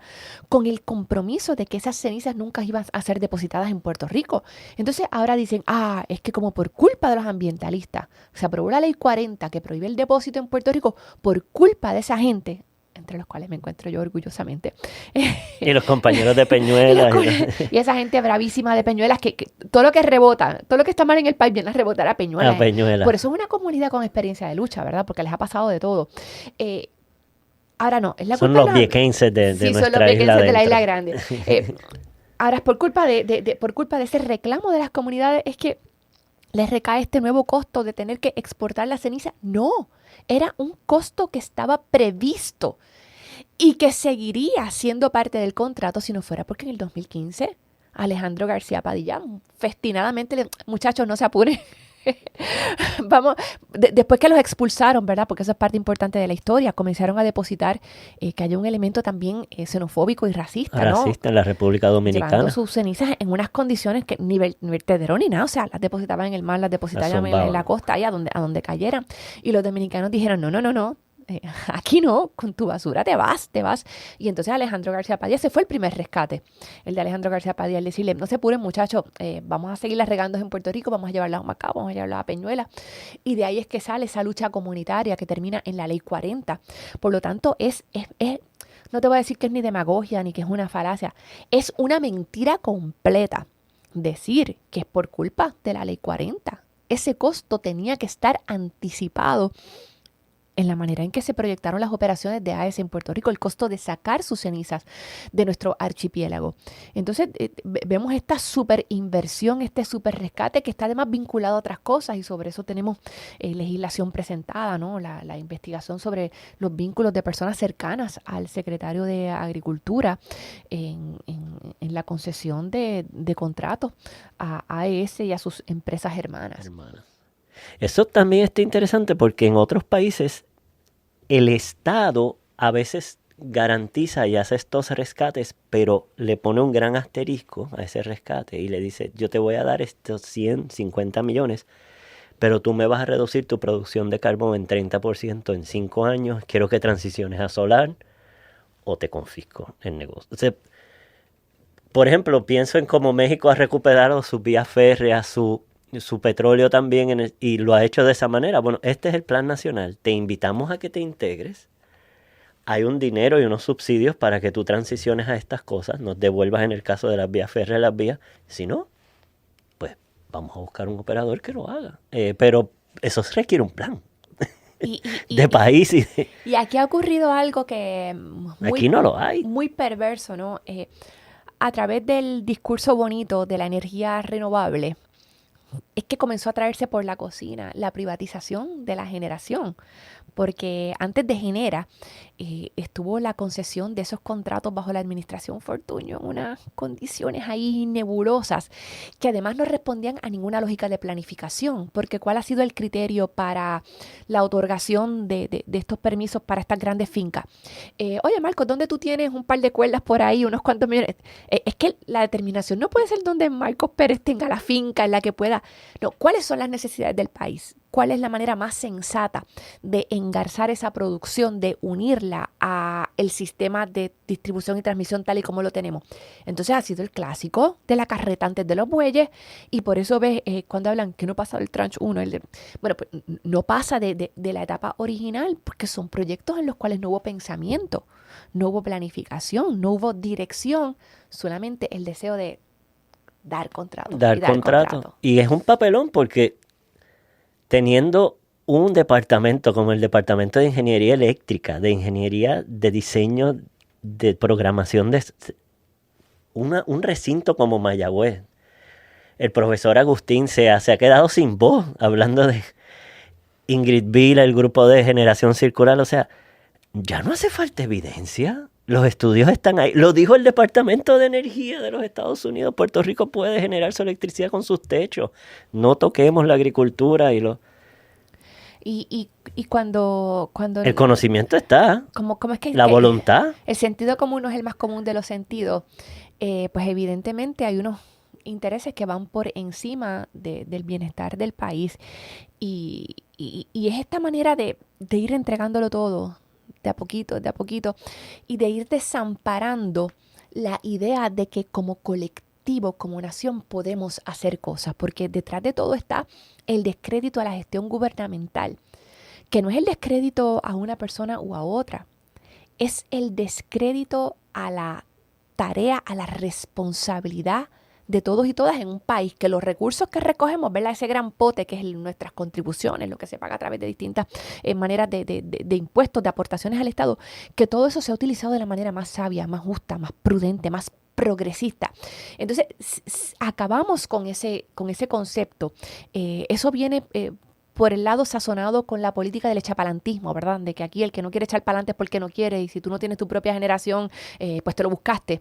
con el compromiso de que esas cenizas nunca iban a ser depositadas en Puerto Rico. Entonces ahora dicen, es que como por culpa de los ambientalistas se aprobó la ley 40 que prohíbe el depósito en Puerto Rico, por culpa de esa gente, entre los cuales me encuentro yo orgullosamente. Y los compañeros de Peñuelas. Y esa gente bravísima de Peñuelas, que todo lo que rebota, todo lo que está mal en el país viene a rebotar a Peñuelas. Por eso es una comunidad con experiencia de lucha, ¿verdad? Porque les ha pasado de todo. Ahora no, es la culpa. Son los viequenses de nuestra isla. Sí, son los viequenses de la isla grande. Ahora es por culpa de ese reclamo de las comunidades, es que les recae este nuevo costo de tener que exportar la ceniza. No, era un costo que estaba previsto y que seguiría siendo parte del contrato si no fuera porque en el 2015 Alejandro García Padilla festinadamente, muchachos, no se apuren. Vamos, después que los expulsaron, ¿verdad? Porque eso es parte importante de la historia, comenzaron a depositar que haya un elemento también xenofóbico y racista, ¿no? Racista en la República Dominicana. Llevando sus cenizas en unas condiciones que ni vertedero ni nada, o sea, las depositaban en el mar, las depositaban en la costa, ahí a donde cayeran. Y los dominicanos dijeron, no. Aquí no, con tu basura te vas. Y entonces Alejandro García Padilla, ese fue el primer rescate, el de Alejandro García Padilla, el decirle, no se apuren muchachos, vamos a seguirlas regando en Puerto Rico, vamos a llevarlas a Macao, vamos a llevarlas a Peñuelas. Y de ahí es que sale esa lucha comunitaria que termina en la ley 40. Por lo tanto, no te voy a decir que es ni demagogia ni que es una falacia, es una mentira completa decir que es por culpa de la ley 40. Ese costo tenía que estar anticipado en la manera en que se proyectaron las operaciones de AES en Puerto Rico, el costo de sacar sus cenizas de nuestro archipiélago. Entonces, vemos esta super inversión, este super rescate que está además vinculado a otras cosas, y sobre eso tenemos legislación presentada, ¿no? La investigación sobre los vínculos de personas cercanas al secretario de Agricultura en la concesión de contratos a AES y a sus empresas hermanas. Eso también está interesante porque en otros países el Estado a veces garantiza y hace estos rescates, pero le pone un gran asterisco a ese rescate y le dice, yo te voy a dar estos 150 millones, pero tú me vas a reducir tu producción de carbón en 30% en 5 años, quiero que transiciones a solar o te confisco el negocio. O sea, por ejemplo, pienso en cómo México ha recuperado sus vías férreas, su petróleo también, y lo ha hecho de esa manera. Bueno, este es el plan nacional. Te invitamos a que te integres. Hay un dinero y unos subsidios para que tú transiciones a estas cosas, nos devuelvas en el caso de las vías férreas las vías. Si no, pues vamos a buscar un operador que lo haga. Pero eso requiere un plan de país. Y aquí ha ocurrido algo que aquí no lo hay. Muy perverso, ¿no? A través del discurso bonito de la energía renovable, es que comenzó a traerse por la cocina la privatización de la generación. Porque antes de Genera estuvo la concesión de esos contratos bajo la administración Fortuño en unas condiciones ahí nebulosas que además no respondían a ninguna lógica de planificación, porque ¿cuál ha sido el criterio para la otorgación de estos permisos para estas grandes fincas? Oye, Marco, ¿dónde tú tienes un par de cuerdas por ahí, unos cuantos millones? Es que la determinación no puede ser donde Marcos Pérez tenga la finca en la que pueda. No, ¿cuáles son las necesidades del país? ¿Cuál es la manera más sensata de engarzar esa producción, de unirla a el sistema de distribución y transmisión tal y como lo tenemos? Entonces ha sido el clásico de la carreta antes de los bueyes, y por eso ves cuando hablan que no pasa del tranche 1, bueno, pues no pasa de la etapa original, porque son proyectos en los cuales no hubo pensamiento, no hubo planificación, no hubo dirección, solamente el deseo de dar contrato. Dar contrato. Y es un papelón porque teniendo un departamento como el Departamento de Ingeniería Eléctrica, de Ingeniería de Diseño, de Programación, un recinto como Mayagüez, el profesor Agustín se ha quedado sin voz hablando de Ingrid Vila, el grupo de generación circular. O sea, ya no hace falta evidencia. Los estudios están ahí. Lo dijo el Departamento de Energía de los Estados Unidos. Puerto Rico puede generar su electricidad con sus techos. No toquemos la agricultura y cuando el conocimiento está. ¿Cómo es que la voluntad? El sentido común no es el más común de los sentidos. Pues evidentemente hay unos intereses que van por encima del bienestar del país. Y es esta manera de ir entregándolo todo, de a poquito, y de ir desamparando la idea de que como colectivo, como nación, podemos hacer cosas, porque detrás de todo está el descrédito a la gestión gubernamental, que no es el descrédito a una persona u a otra, es el descrédito a la tarea, a la responsabilidad de todos y todas en un país, que los recursos que recogemos, ¿verdad? Ese gran pote que es nuestras contribuciones, lo que se paga a través de distintas maneras de impuestos, de aportaciones al Estado, que todo eso se ha utilizado de la manera más sabia, más justa, más prudente, más progresista. Entonces, acabamos con ese concepto. Eso viene por el lado sazonado con la política del echapalantismo, ¿verdad? De que aquí el que no quiere echar para adelante es porque no quiere, y si tú no tienes tu propia generación, pues te lo buscaste.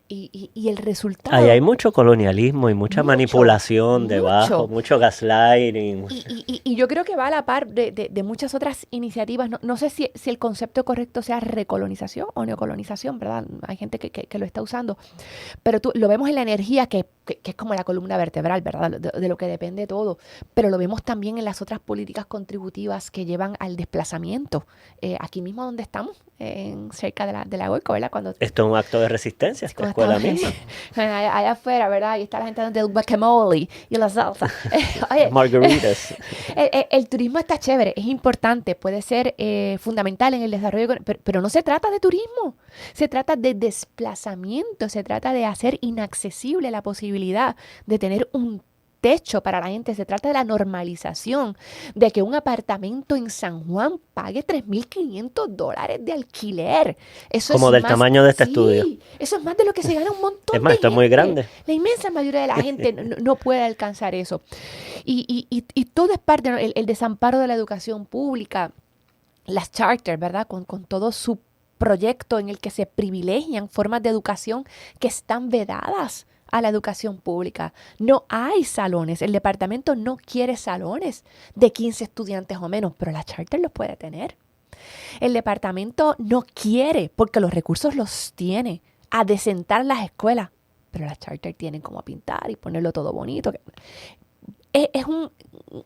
Y el resultado... Ahí hay mucho colonialismo y mucha manipulación debajo, mucho gaslighting. Y yo creo que va a la par de muchas otras iniciativas. No sé si el concepto correcto sea recolonización o neocolonización, ¿verdad? Hay gente que lo está usando. Pero lo vemos en la energía, que es como la columna vertebral, ¿verdad? De lo que depende todo. Pero lo vemos también en las otras políticas contributivas que llevan al desplazamiento. Aquí mismo donde estamos, cerca de la Goico, ¿verdad? Esto es un acto de resistencia, esta escuela misma. Allá afuera, ¿verdad? Ahí está la gente del guacamole y la salsa. Oye, margaritas. El turismo está chévere, es importante, puede ser fundamental en el desarrollo, pero no se trata de turismo, se trata de desplazamiento, se trata de hacer inaccesible la posibilidad de tener un techo para la gente, se trata de la normalización de que un apartamento en San Juan pague $3,500 de alquiler. Eso como es del más, tamaño de este estudio. Eso es más de lo que se gana un montón es más, de esto gente. Es muy grande. La inmensa mayoría de la gente no puede alcanzar eso. Y todo es parte, ¿no? El desamparo de la educación pública, las charters, ¿verdad? Con todo su proyecto en el que se privilegian formas de educación que están vedadas a la educación pública. No hay salones. El departamento no quiere salones de 15 estudiantes o menos, pero la charter los puede tener. El departamento no quiere, porque los recursos los tiene, adecentar las escuelas, pero las charter tienen como pintar y ponerlo todo bonito. es un...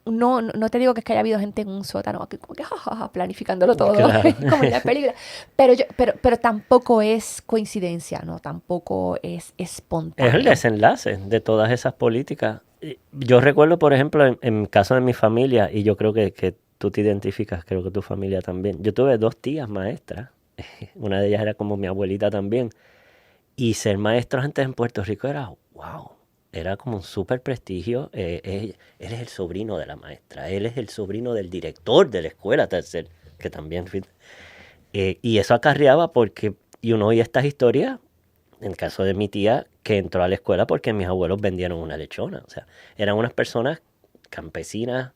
No te digo que es que haya habido gente en un sótano que como que planificándolo todo, Claro. como en la película. Pero tampoco es coincidencia, ¿no? Tampoco es Es el espontáneo. desenlace de todas esas políticas. Yo recuerdo, por ejemplo, en caso de mi familia, y yo creo que tú te identificas, creo que tu familia también. Yo tuve 2 tías maestras. Una de ellas era como mi abuelita también. Y ser maestro antes en Puerto Rico era, wow, era como un súper prestigio. Él es el sobrino de la maestra, él es el sobrino del director de la escuela tercer, que también... y eso acarreaba porque, y uno oía estas historias, en el caso de mi tía, que entró a la escuela porque mis abuelos vendieron una lechona. O sea, eran unas personas campesinas,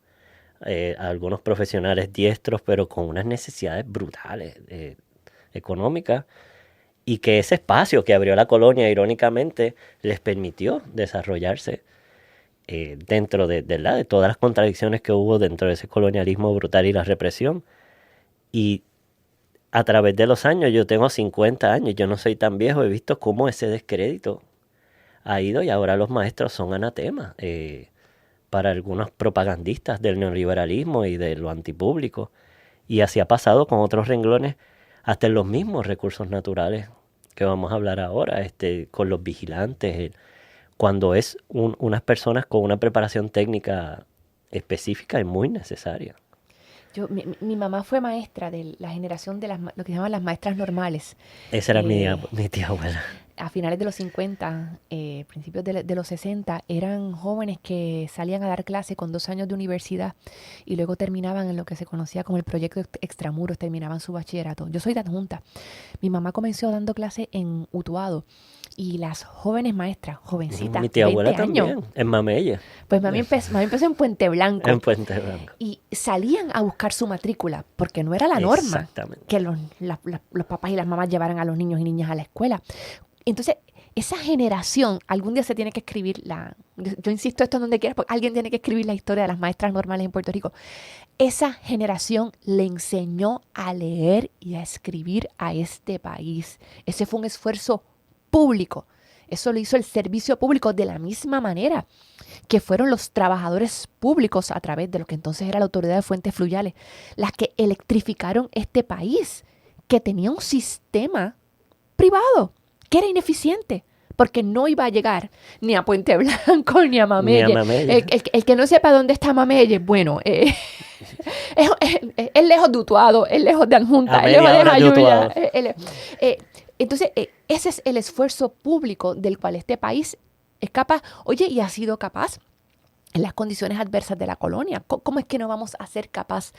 algunos profesionales diestros, pero con unas necesidades brutales económicas, y que ese espacio que abrió la colonia, irónicamente, les permitió desarrollarse dentro de todas las contradicciones que hubo dentro de ese colonialismo brutal y la represión. Y a través de los años, yo tengo 50 años, yo no soy tan viejo, he visto cómo ese descrédito ha ido, y ahora los maestros son anatema para algunos propagandistas del neoliberalismo y de lo antipúblico. Y así ha pasado con otros renglones, hasta en los mismos recursos naturales que vamos a hablar ahora, con los vigilantes, cuando es unas personas con una preparación técnica específica y muy necesaria. Mi mamá fue maestra de la generación de lo que se llaman las maestras normales. Esa era Eh, mi tía abuela. a finales de los 50, principios de los 60, eran jóvenes que salían a dar clase con 2 años de universidad y luego terminaban en lo que se conocía como el proyecto extramuros, terminaban su bachillerato. Yo soy de Adjunta. Mi mamá comenzó dando clase en Utuado y las jóvenes maestras, jovencitas, Mi tía abuela 20 años, también, en Mamella, pues mami empezó en Puente en Blanco Puente Blanco. y salían a buscar su matrícula porque no era la norma Exactamente. que los papás y las mamás llevaran a los niños y niñas a la escuela. Entonces, esa generación, algún día se tiene que escribir yo insisto esto en donde quieras, porque alguien tiene que escribir la historia de las maestras normales en Puerto Rico. Esa generación le enseñó a leer y a escribir a este país. Ese fue un esfuerzo público. Eso lo hizo el servicio público de la misma manera que fueron los trabajadores públicos a través de lo que entonces era la Autoridad de Fuentes Fluviales, las que electrificaron este país, que tenía un sistema privado que era ineficiente, porque no iba a llegar ni a Puente Blanco ni a Ni a Mamelle. Mamella. El que no sepa dónde está Mamelle, bueno, es lejos de Utuado, es lejos de A Adjunta, es lejos media de hora de Jayuya. Utuado. Entonces, ese es el esfuerzo público del cual este país es capaz, oye, y ha sido capaz en las condiciones adversas de la colonia. ¿Cómo es que no vamos a ser capaz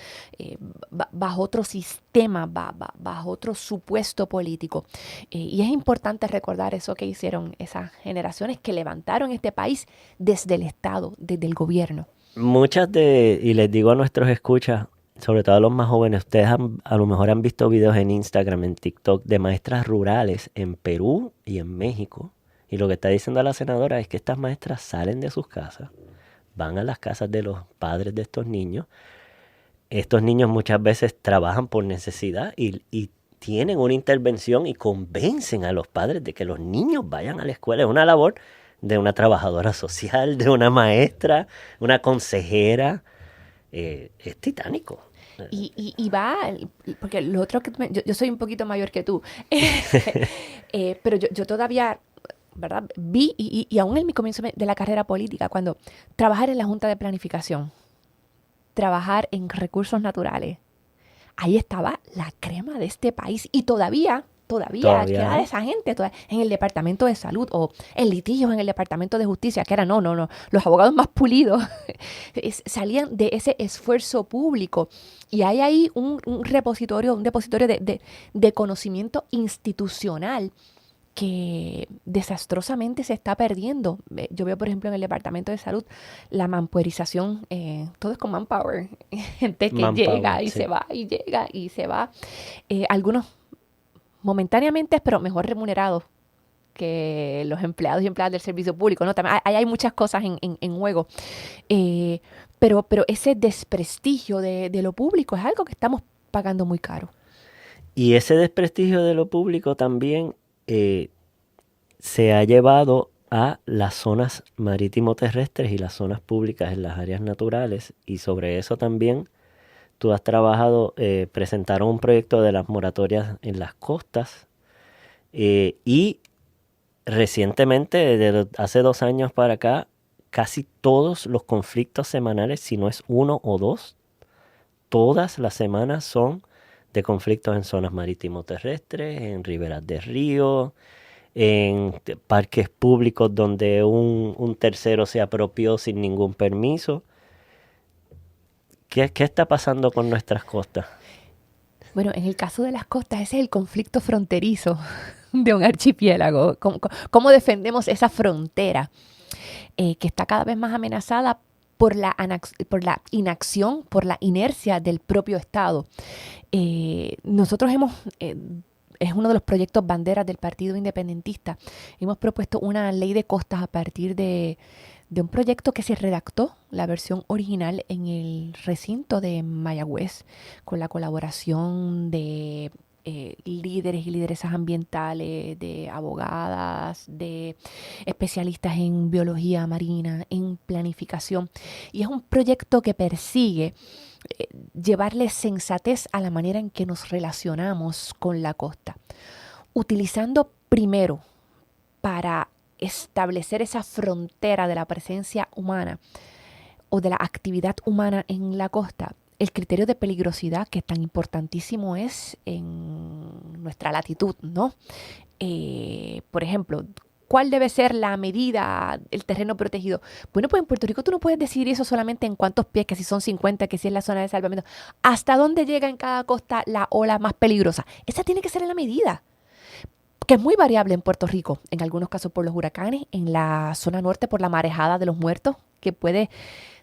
bajo otro sistema, bajo otro supuesto político? Y es importante recordar eso que hicieron esas generaciones que levantaron este país desde el Estado, desde el gobierno. Y les digo a nuestros escuchas, sobre todo a los más jóvenes, ustedes a lo mejor han visto videos en Instagram, en TikTok, de maestras rurales en Perú y en México. Y lo que está diciendo la senadora es que estas maestras salen de sus casas, van a las casas de los padres de estos niños. Estos niños muchas veces trabajan por necesidad y tienen una intervención y convencen a los padres de que los niños vayan a la escuela. Es una labor de una trabajadora social, de una maestra, una consejera. Es titánico. Y va, porque lo otro yo soy un poquito mayor que tú, pero yo todavía, ¿verdad? Vi, y aún en mi comienzo de la carrera política, cuando trabajar en la Junta de Planificación, trabajar en recursos naturales, ahí estaba la crema de este país y todavía Todavía queda hay. esa gente en el Departamento de Salud o en litigios en el Departamento de Justicia, que era no, los abogados más pulidos salían de ese esfuerzo público y hay ahí un depositorio de conocimiento institucional que desastrosamente se está perdiendo. Yo veo, por ejemplo, en el Departamento de Salud la manpoerización, todo es con manpower, gente que llega Manpower, y se sí. va y llega y se va. Algunos momentáneamente, pero mejor remunerados que los empleados y empleadas del servicio público, ¿no? También hay muchas cosas en juego. Eh, pero ese desprestigio de lo público es algo que estamos pagando muy caro. Y ese desprestigio de lo público también se ha llevado a las zonas marítimo-terrestres y las zonas públicas en las áreas naturales. Y sobre eso también tú has trabajado, presentaron un proyecto de las moratorias en las costas y recientemente, desde hace 2 años para acá, casi todos los conflictos semanales, si no es uno o dos, todas las semanas son de conflictos en zonas marítimo-terrestres, en riberas de río, en parques públicos donde un tercero se apropió sin ningún permiso. ¿Qué está pasando con nuestras costas? Bueno, en el caso de las costas, ese es el conflicto fronterizo de un archipiélago. ¿Cómo defendemos esa frontera que está cada vez más amenazada por la inacción, por la inercia del propio Estado? Nosotros es uno de los proyectos banderas del Partido Independentista. Hemos propuesto una ley de costas a partir de un proyecto que se redactó, la versión original, en el recinto de Mayagüez, con la colaboración de líderes y lideresas ambientales, de abogadas, de especialistas en biología marina, en planificación. Y es un proyecto que persigue llevarle sensatez a la manera en que nos relacionamos con la costa, utilizando primero para establecer esa frontera de la presencia humana o de la actividad humana en la costa, el criterio de peligrosidad que tan importantísimo es en nuestra latitud, ¿no? Por ejemplo, ¿cuál debe ser la medida, el terreno protegido? Bueno, pues en Puerto Rico tú no puedes decidir eso solamente en cuántos pies, que si son 50, que si es la zona de salvamento. ¿Hasta dónde llega en cada costa la ola más peligrosa? Esa tiene que ser la medida, que es muy variable en Puerto Rico, en algunos casos por los huracanes, en la zona norte por la marejada de los muertos, que puede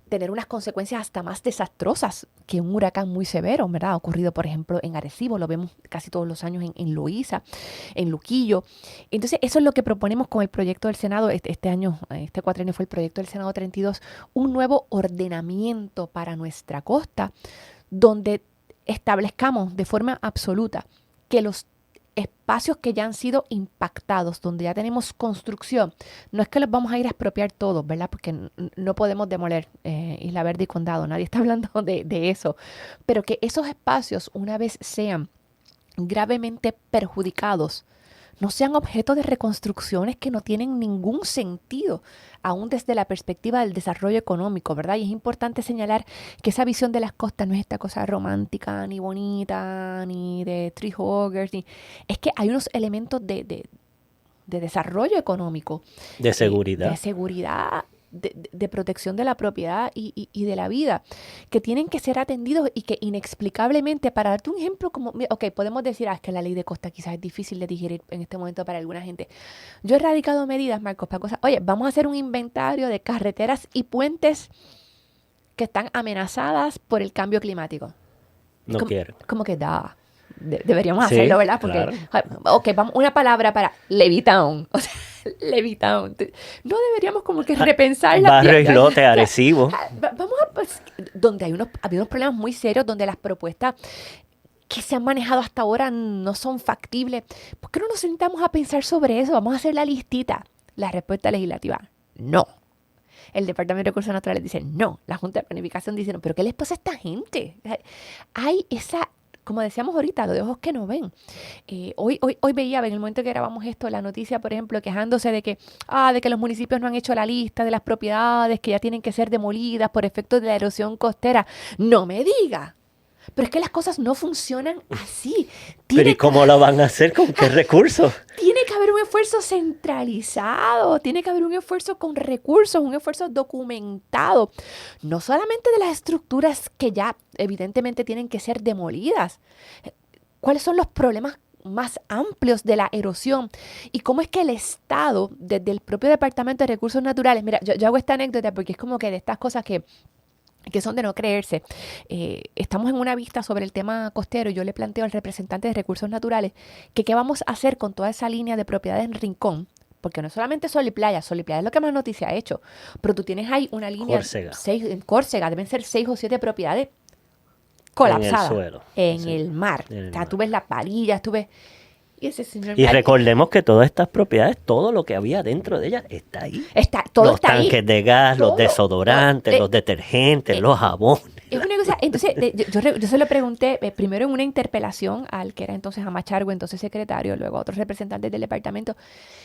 tener unas consecuencias hasta más desastrosas que un huracán muy severo, ¿verdad? Ha ocurrido, por ejemplo, en Arecibo, lo vemos casi todos los años en Loíza, en Luquillo. Entonces, eso es lo que proponemos con el proyecto del Senado. Este año, este cuatrienio fue el proyecto del Senado 32, un nuevo ordenamiento para nuestra costa, donde establezcamos de forma absoluta que los espacios que ya han sido impactados, donde ya tenemos construcción, no es que los vamos a ir a expropiar todos, ¿verdad? Porque no podemos demoler Isla Verde y Condado, nadie está hablando de eso, pero que esos espacios, una vez sean gravemente perjudicados, no sean objeto de reconstrucciones que no tienen ningún sentido, aún desde la perspectiva del desarrollo económico, ¿verdad? Y es importante señalar que esa visión de las costas no es esta cosa romántica, ni bonita, ni de tree huggers, es que hay unos elementos de desarrollo económico, De seguridad. de seguridad, de protección de la propiedad y de la vida, que tienen que ser atendidos y que inexplicablemente, para darte un ejemplo, como, ok, podemos decir, es que la ley de costa quizás es difícil de digerir en este momento para alguna gente. Yo he radicado medidas, Marcos, para cosas, oye, vamos a hacer un inventario de carreteras y puentes que están amenazadas por el cambio climático. No quiero. Como que deberíamos hacerlo, ¿verdad? Porque, claro. Ok, vamos, una palabra para Levitown. O sea, Levitown. No deberíamos como que repensar la Barrio Islote, Arecibo. Vamos a, pues, donde había unos problemas muy serios, donde las propuestas que se han manejado hasta ahora no son factibles. ¿Por qué no nos sentamos a pensar sobre eso? Vamos a hacer la listita. La respuesta legislativa, no. El Departamento de Recursos Naturales dice no. La Junta de Planificación dice no. ¿Pero qué les pasa a esta gente? Hay esa, como decíamos ahorita, lo de ojos que no ven. Hoy veía, en el momento que grabamos esto, la noticia, por ejemplo, quejándose de que los municipios no han hecho la lista de las propiedades que ya tienen que ser demolidas por efecto de la erosión costera. ¡No me diga! Pero es que las cosas no funcionan así. ¿Pero y cómo lo van a hacer? ¿Con qué recursos? Tiene que haber un esfuerzo centralizado, tiene que haber un esfuerzo con recursos, un esfuerzo documentado. No solamente de las estructuras que ya evidentemente tienen que ser demolidas. ¿Cuáles son los problemas más amplios de la erosión? ¿Y cómo es que el Estado, desde el propio Departamento de Recursos Naturales, mira, yo hago esta anécdota porque es como que de estas cosas que son de no creerse. Estamos en una vista sobre el tema costero y yo le planteo al representante de Recursos Naturales que qué vamos a hacer con toda esa línea de propiedades en Rincón, porque no es solamente Sol y Playa es lo que más noticia ha hecho, pero tú tienes ahí una línea en Córcega, deben ser 6 o 7 propiedades colapsadas en el suelo, en el mar. O sea, tú ves las varillas, tú ves... Y ese señor Y recordemos que todas estas propiedades, todo lo que había dentro de ellas está ahí. Todo los está ahí. tanques de gas, Todo, los desodorantes, los detergentes, los jabones. Es una cosa, entonces yo se lo pregunté primero en una interpelación al que era entonces Amachargo, entonces secretario, luego a otros representantes del departamento,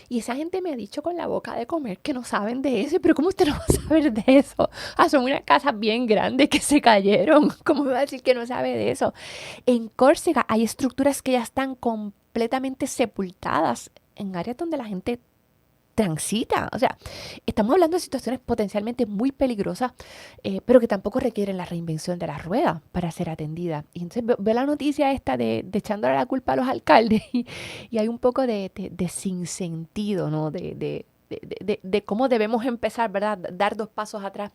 y esa gente me ha dicho con la boca de comer que no saben de eso. Pero ¿cómo usted no va a saber de eso? Son unas casas bien grandes que se cayeron. ¿Cómo me va a decir que no sabe de eso? En Córcega hay estructuras que ya están completamente sepultadas en áreas donde la gente transita. O sea, estamos hablando de situaciones potencialmente muy peligrosas, pero que tampoco requieren la reinvención de la rueda para ser atendida. Y entonces veo la noticia esta de echándole la culpa a los alcaldes y hay un poco de sinsentido, ¿no? De cómo debemos empezar, ¿verdad? Dar 2 pasos atrás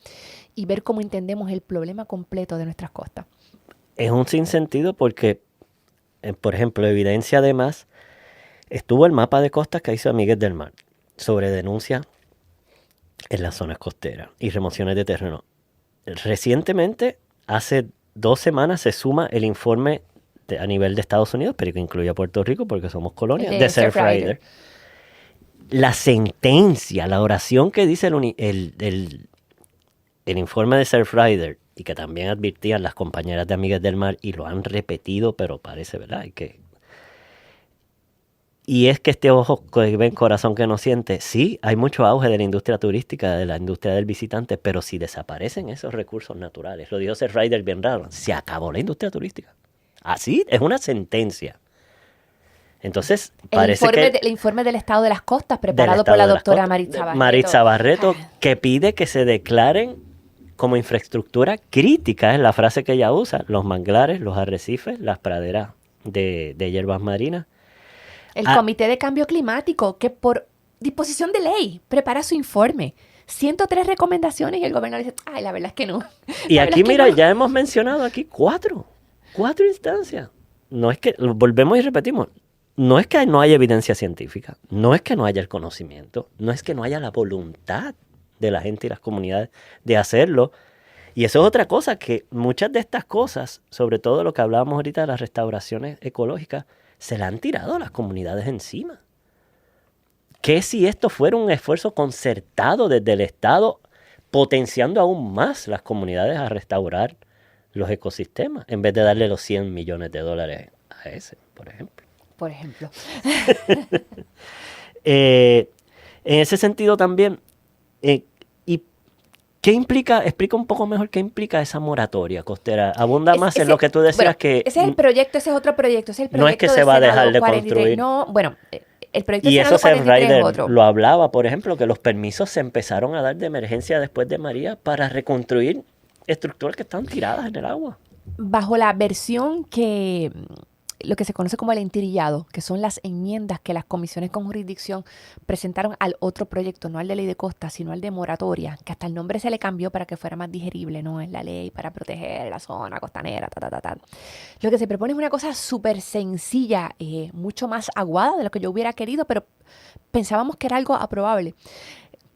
y ver cómo entendemos el problema completo de nuestras costas. Es un sinsentido porque, por ejemplo, evidencia además, estuvo el mapa de costas que hizo Miguel del Mar sobre denuncias en las zonas costeras y remociones de terreno. Recientemente, hace 2 semanas, se suma el informe a nivel de Estados Unidos, pero que incluye a Puerto Rico porque somos colonia, de Surfrider. La sentencia, la oración que dice el informe de Surfrider y que también advirtían las compañeras de Amigas del Mar y lo han repetido, pero parece, ¿verdad? Y es que este ojo que ven, corazón que no siente, sí, hay mucho auge de la industria turística, de la industria del visitante, pero si desaparecen esos recursos naturales, lo dijo Surfrider bien raro, se acabó la industria turística. Así es una sentencia. Entonces, parece el informe del estado de las costas, preparado por la doctora Maritza Barreto, que pide que se declaren como infraestructura crítica, es la frase que ella usa, los manglares, los arrecifes, las praderas de hierbas marinas. El Comité de Cambio Climático, que por disposición de ley prepara su informe. 103 recomendaciones y el gobernador dice, ay, la verdad es que no. Y aquí, mira, ya hemos mencionado aquí 4 instancias. No es que, volvemos y repetimos, no es que no haya evidencia científica, no es que no haya el conocimiento, no es que no haya la voluntad de la gente y las comunidades de hacerlo. Y eso es otra cosa, que muchas de estas cosas, sobre todo lo que hablábamos ahorita de las restauraciones ecológicas, se la han tirado a las comunidades encima. ¿Qué si esto fuera un esfuerzo concertado desde el Estado, potenciando aún más las comunidades a restaurar los ecosistemas, en vez de darle los $100 millones a ese, por ejemplo? Por ejemplo. En ese sentido también, ¿y qué implica? Explica un poco mejor qué implica esa moratoria costera. Abunda más en lo que tú decías, que... Ese es el proyecto, ese es otro proyecto. Ese es el proyecto no es que se va a dejar de 43. construir. No, bueno, el proyecto y de eso Senado 43 es otro. lo hablaba, por ejemplo, que los permisos se empezaron a dar de emergencia después de María para reconstruir estructuras que estaban tiradas en el agua. Bajo la versión que... lo que se conoce como el entirillado, que son las enmiendas que las comisiones con jurisdicción presentaron al otro proyecto, no al de ley de costas, sino al de moratoria, que hasta el nombre se le cambió para que fuera más digerible, ¿no? Es la ley para proteger la zona costanera, Lo que se propone es una cosa súper sencilla, mucho más aguada de lo que yo hubiera querido, pero pensábamos que era algo aprobable.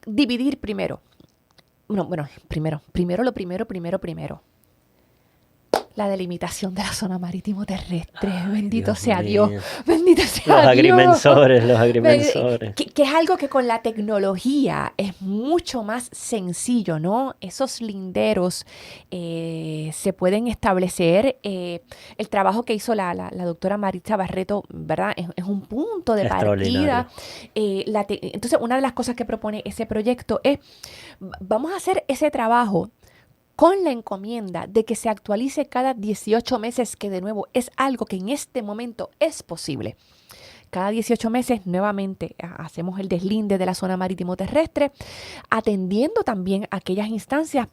Dividir primero. Primero lo primero. La delimitación de la zona marítimo terrestre. Bendito sea Dios. Bendito sea Dios. Los agrimensores. Que es algo que con la tecnología es mucho más sencillo, ¿no? Esos linderos se pueden establecer. El trabajo que hizo la doctora Maritza Barreto, ¿verdad? Es un punto de partida. Entonces, una de las cosas que propone ese proyecto es, vamos a hacer ese trabajo con la encomienda de que se actualice cada 18 meses, que de nuevo es algo que en este momento es posible. Cada 18 meses nuevamente hacemos el deslinde de la zona marítimo terrestre, atendiendo también aquellas instancias,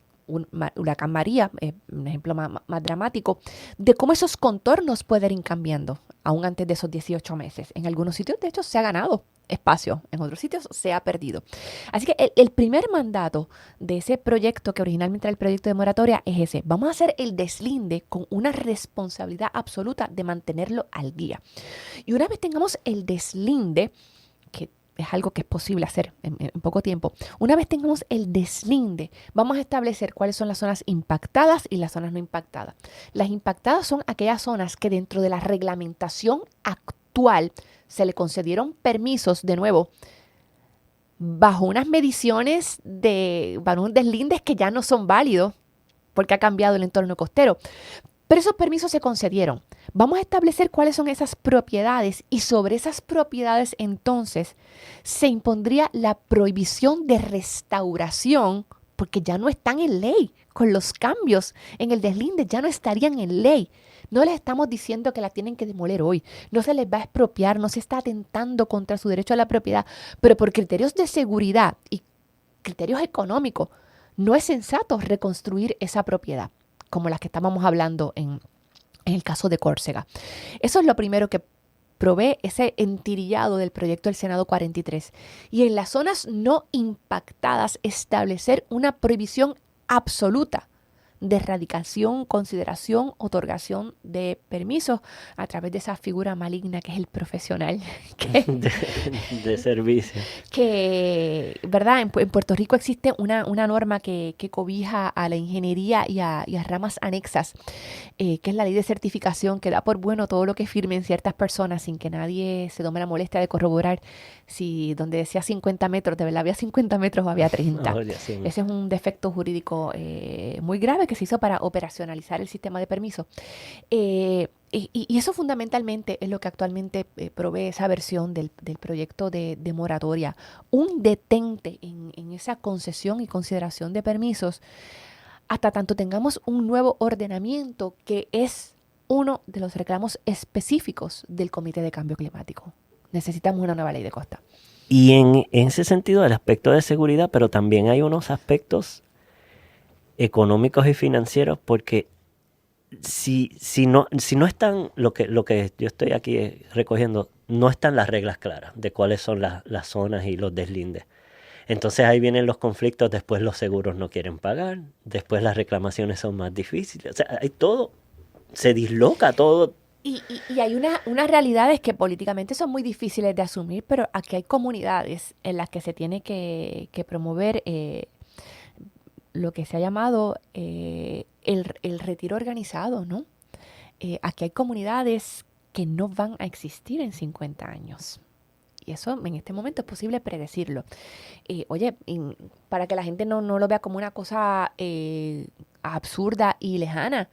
huracán María, un ejemplo más dramático, de cómo esos contornos pueden ir cambiando, aún antes de esos 18 meses. En algunos sitios, de hecho, se ha ganado espacio, en otros sitios se ha perdido. Así que el primer mandato de ese proyecto, que originalmente era el proyecto de moratoria, es ese. Vamos a hacer el deslinde con una responsabilidad absoluta de mantenerlo al día. Y una vez tengamos el deslinde, que es algo que es posible hacer en poco tiempo, una vez tengamos el deslinde, vamos a establecer cuáles son las zonas impactadas y las zonas no impactadas. Las impactadas son aquellas zonas que dentro de la reglamentación actual actual se le concedieron permisos de nuevo bajo unas mediciones bajo unos deslindes que ya no son válidos porque ha cambiado el entorno costero. Pero esos permisos se concedieron. Vamos a establecer cuáles son esas propiedades y sobre esas propiedades entonces se impondría la prohibición de restauración porque ya no están en ley. Con los cambios en el deslinde ya no estarían en ley. No les estamos diciendo que la tienen que demoler hoy. No se les va a expropiar, no se está atentando contra su derecho a la propiedad. Pero por criterios de seguridad y criterios económicos, no es sensato reconstruir esa propiedad, como las que estábamos hablando en el caso de Córcega. Eso es lo primero que provee ese entirillado del proyecto del Senado 43. Y en las zonas no impactadas, establecer una prohibición absoluta de erradicación, consideración, otorgación de permisos a través de esa figura maligna que es el profesional. de servicio. Que, ¿verdad? En Puerto Rico existe una norma que cobija a la ingeniería y a ramas anexas, que es la ley de certificación, que da por bueno todo lo que firmen ciertas personas sin que nadie se tome la molestia de corroborar si donde decía 50 metros, de verdad había 50 metros o había 30. Ese es un defecto jurídico muy grave que se hizo para operacionalizar el sistema de permisos. Y eso fundamentalmente es lo que actualmente provee esa versión del proyecto de moratoria. Un detente en esa concesión y consideración de permisos hasta tanto tengamos un nuevo ordenamiento que es uno de los reclamos específicos del Comité de Cambio Climático. Necesitamos una nueva ley de costa. Y en ese sentido, el aspecto de seguridad, pero también hay unos aspectos económicos y financieros, porque si no están, lo que yo estoy aquí recogiendo, no están las reglas claras de cuáles son las zonas y los deslindes. Entonces ahí vienen los conflictos, después los seguros no quieren pagar, después las reclamaciones son más difíciles. O sea, hay todo, se disloca todo. Y hay unas realidades que políticamente son muy difíciles de asumir, pero aquí hay comunidades en las que se tiene que promover lo que se ha llamado el retiro organizado, ¿no? Aquí hay comunidades que no van a existir en 50 años. Y eso en este momento es posible predecirlo. Oye, para que la gente no lo vea como una cosa absurda y lejana,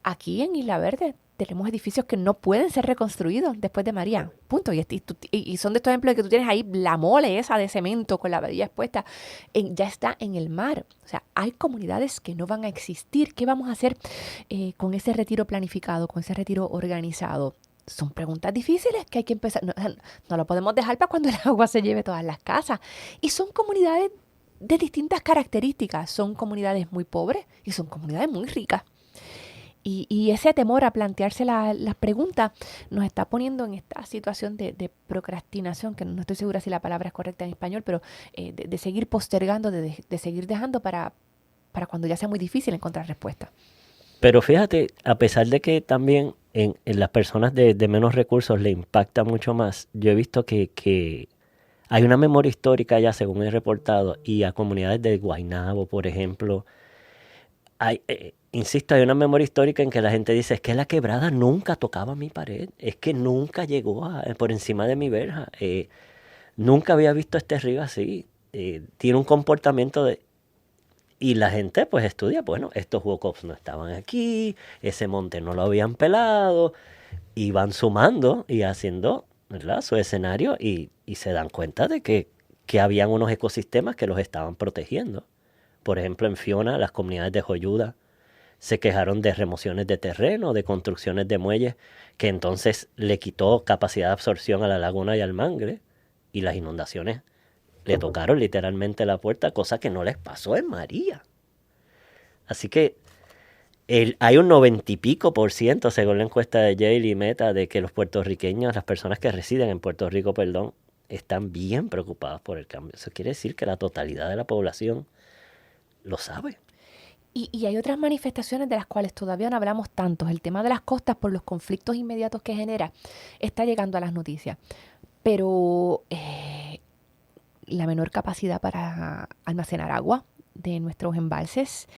aquí en Isla Verde tenemos edificios que no pueden ser reconstruidos después de María. Punto. Y son de estos ejemplos de que tú tienes ahí la mole esa de cemento con la varilla expuesta. Ya está en el mar. O sea, hay comunidades que no van a existir. ¿Qué vamos a hacer con ese retiro planificado, con ese retiro organizado? Son preguntas difíciles que hay que empezar. No lo podemos dejar para cuando el agua se lleve todas las casas. Y son comunidades de distintas características. Son comunidades muy pobres y son comunidades muy ricas. Y ese temor a plantearse las preguntas nos está poniendo en esta situación de procrastinación, que no estoy segura si la palabra es correcta en español, pero de seguir postergando, de seguir dejando para cuando ya sea muy difícil encontrar respuesta. Pero fíjate, a pesar de que también en las personas de menos recursos le impacta mucho más, yo he visto que hay una memoria histórica ya, según he reportado, y a comunidades de Guaynabo, por ejemplo, insisto, hay una memoria histórica en que la gente dice, es que la quebrada nunca tocaba mi pared, es que nunca llegó por encima de mi verja, nunca había visto este río así, tiene un comportamiento y la gente pues estudia, bueno, estos huecos no estaban aquí, ese monte no lo habían pelado, y van sumando y haciendo, ¿verdad?, su escenario y se dan cuenta de que habían unos ecosistemas que los estaban protegiendo. Por ejemplo, en Fiona, las comunidades de Joyuda se quejaron de remociones de terreno, de construcciones de muelles, que entonces le quitó capacidad de absorción a la laguna y al Mangre, y las inundaciones le tocaron literalmente la puerta, cosa que no les pasó en María. Así que hay un 90 y pico %, según la encuesta de Yale y Meta, de que los puertorriqueños, las personas que residen en Puerto Rico, están bien preocupadas por el cambio. Eso quiere decir que la totalidad de la población lo sabe. Y hay otras manifestaciones de las cuales todavía no hablamos tanto. El tema de las costas, por los conflictos inmediatos que genera, está llegando a las noticias. Pero la menor capacidad para almacenar agua de nuestros embalses,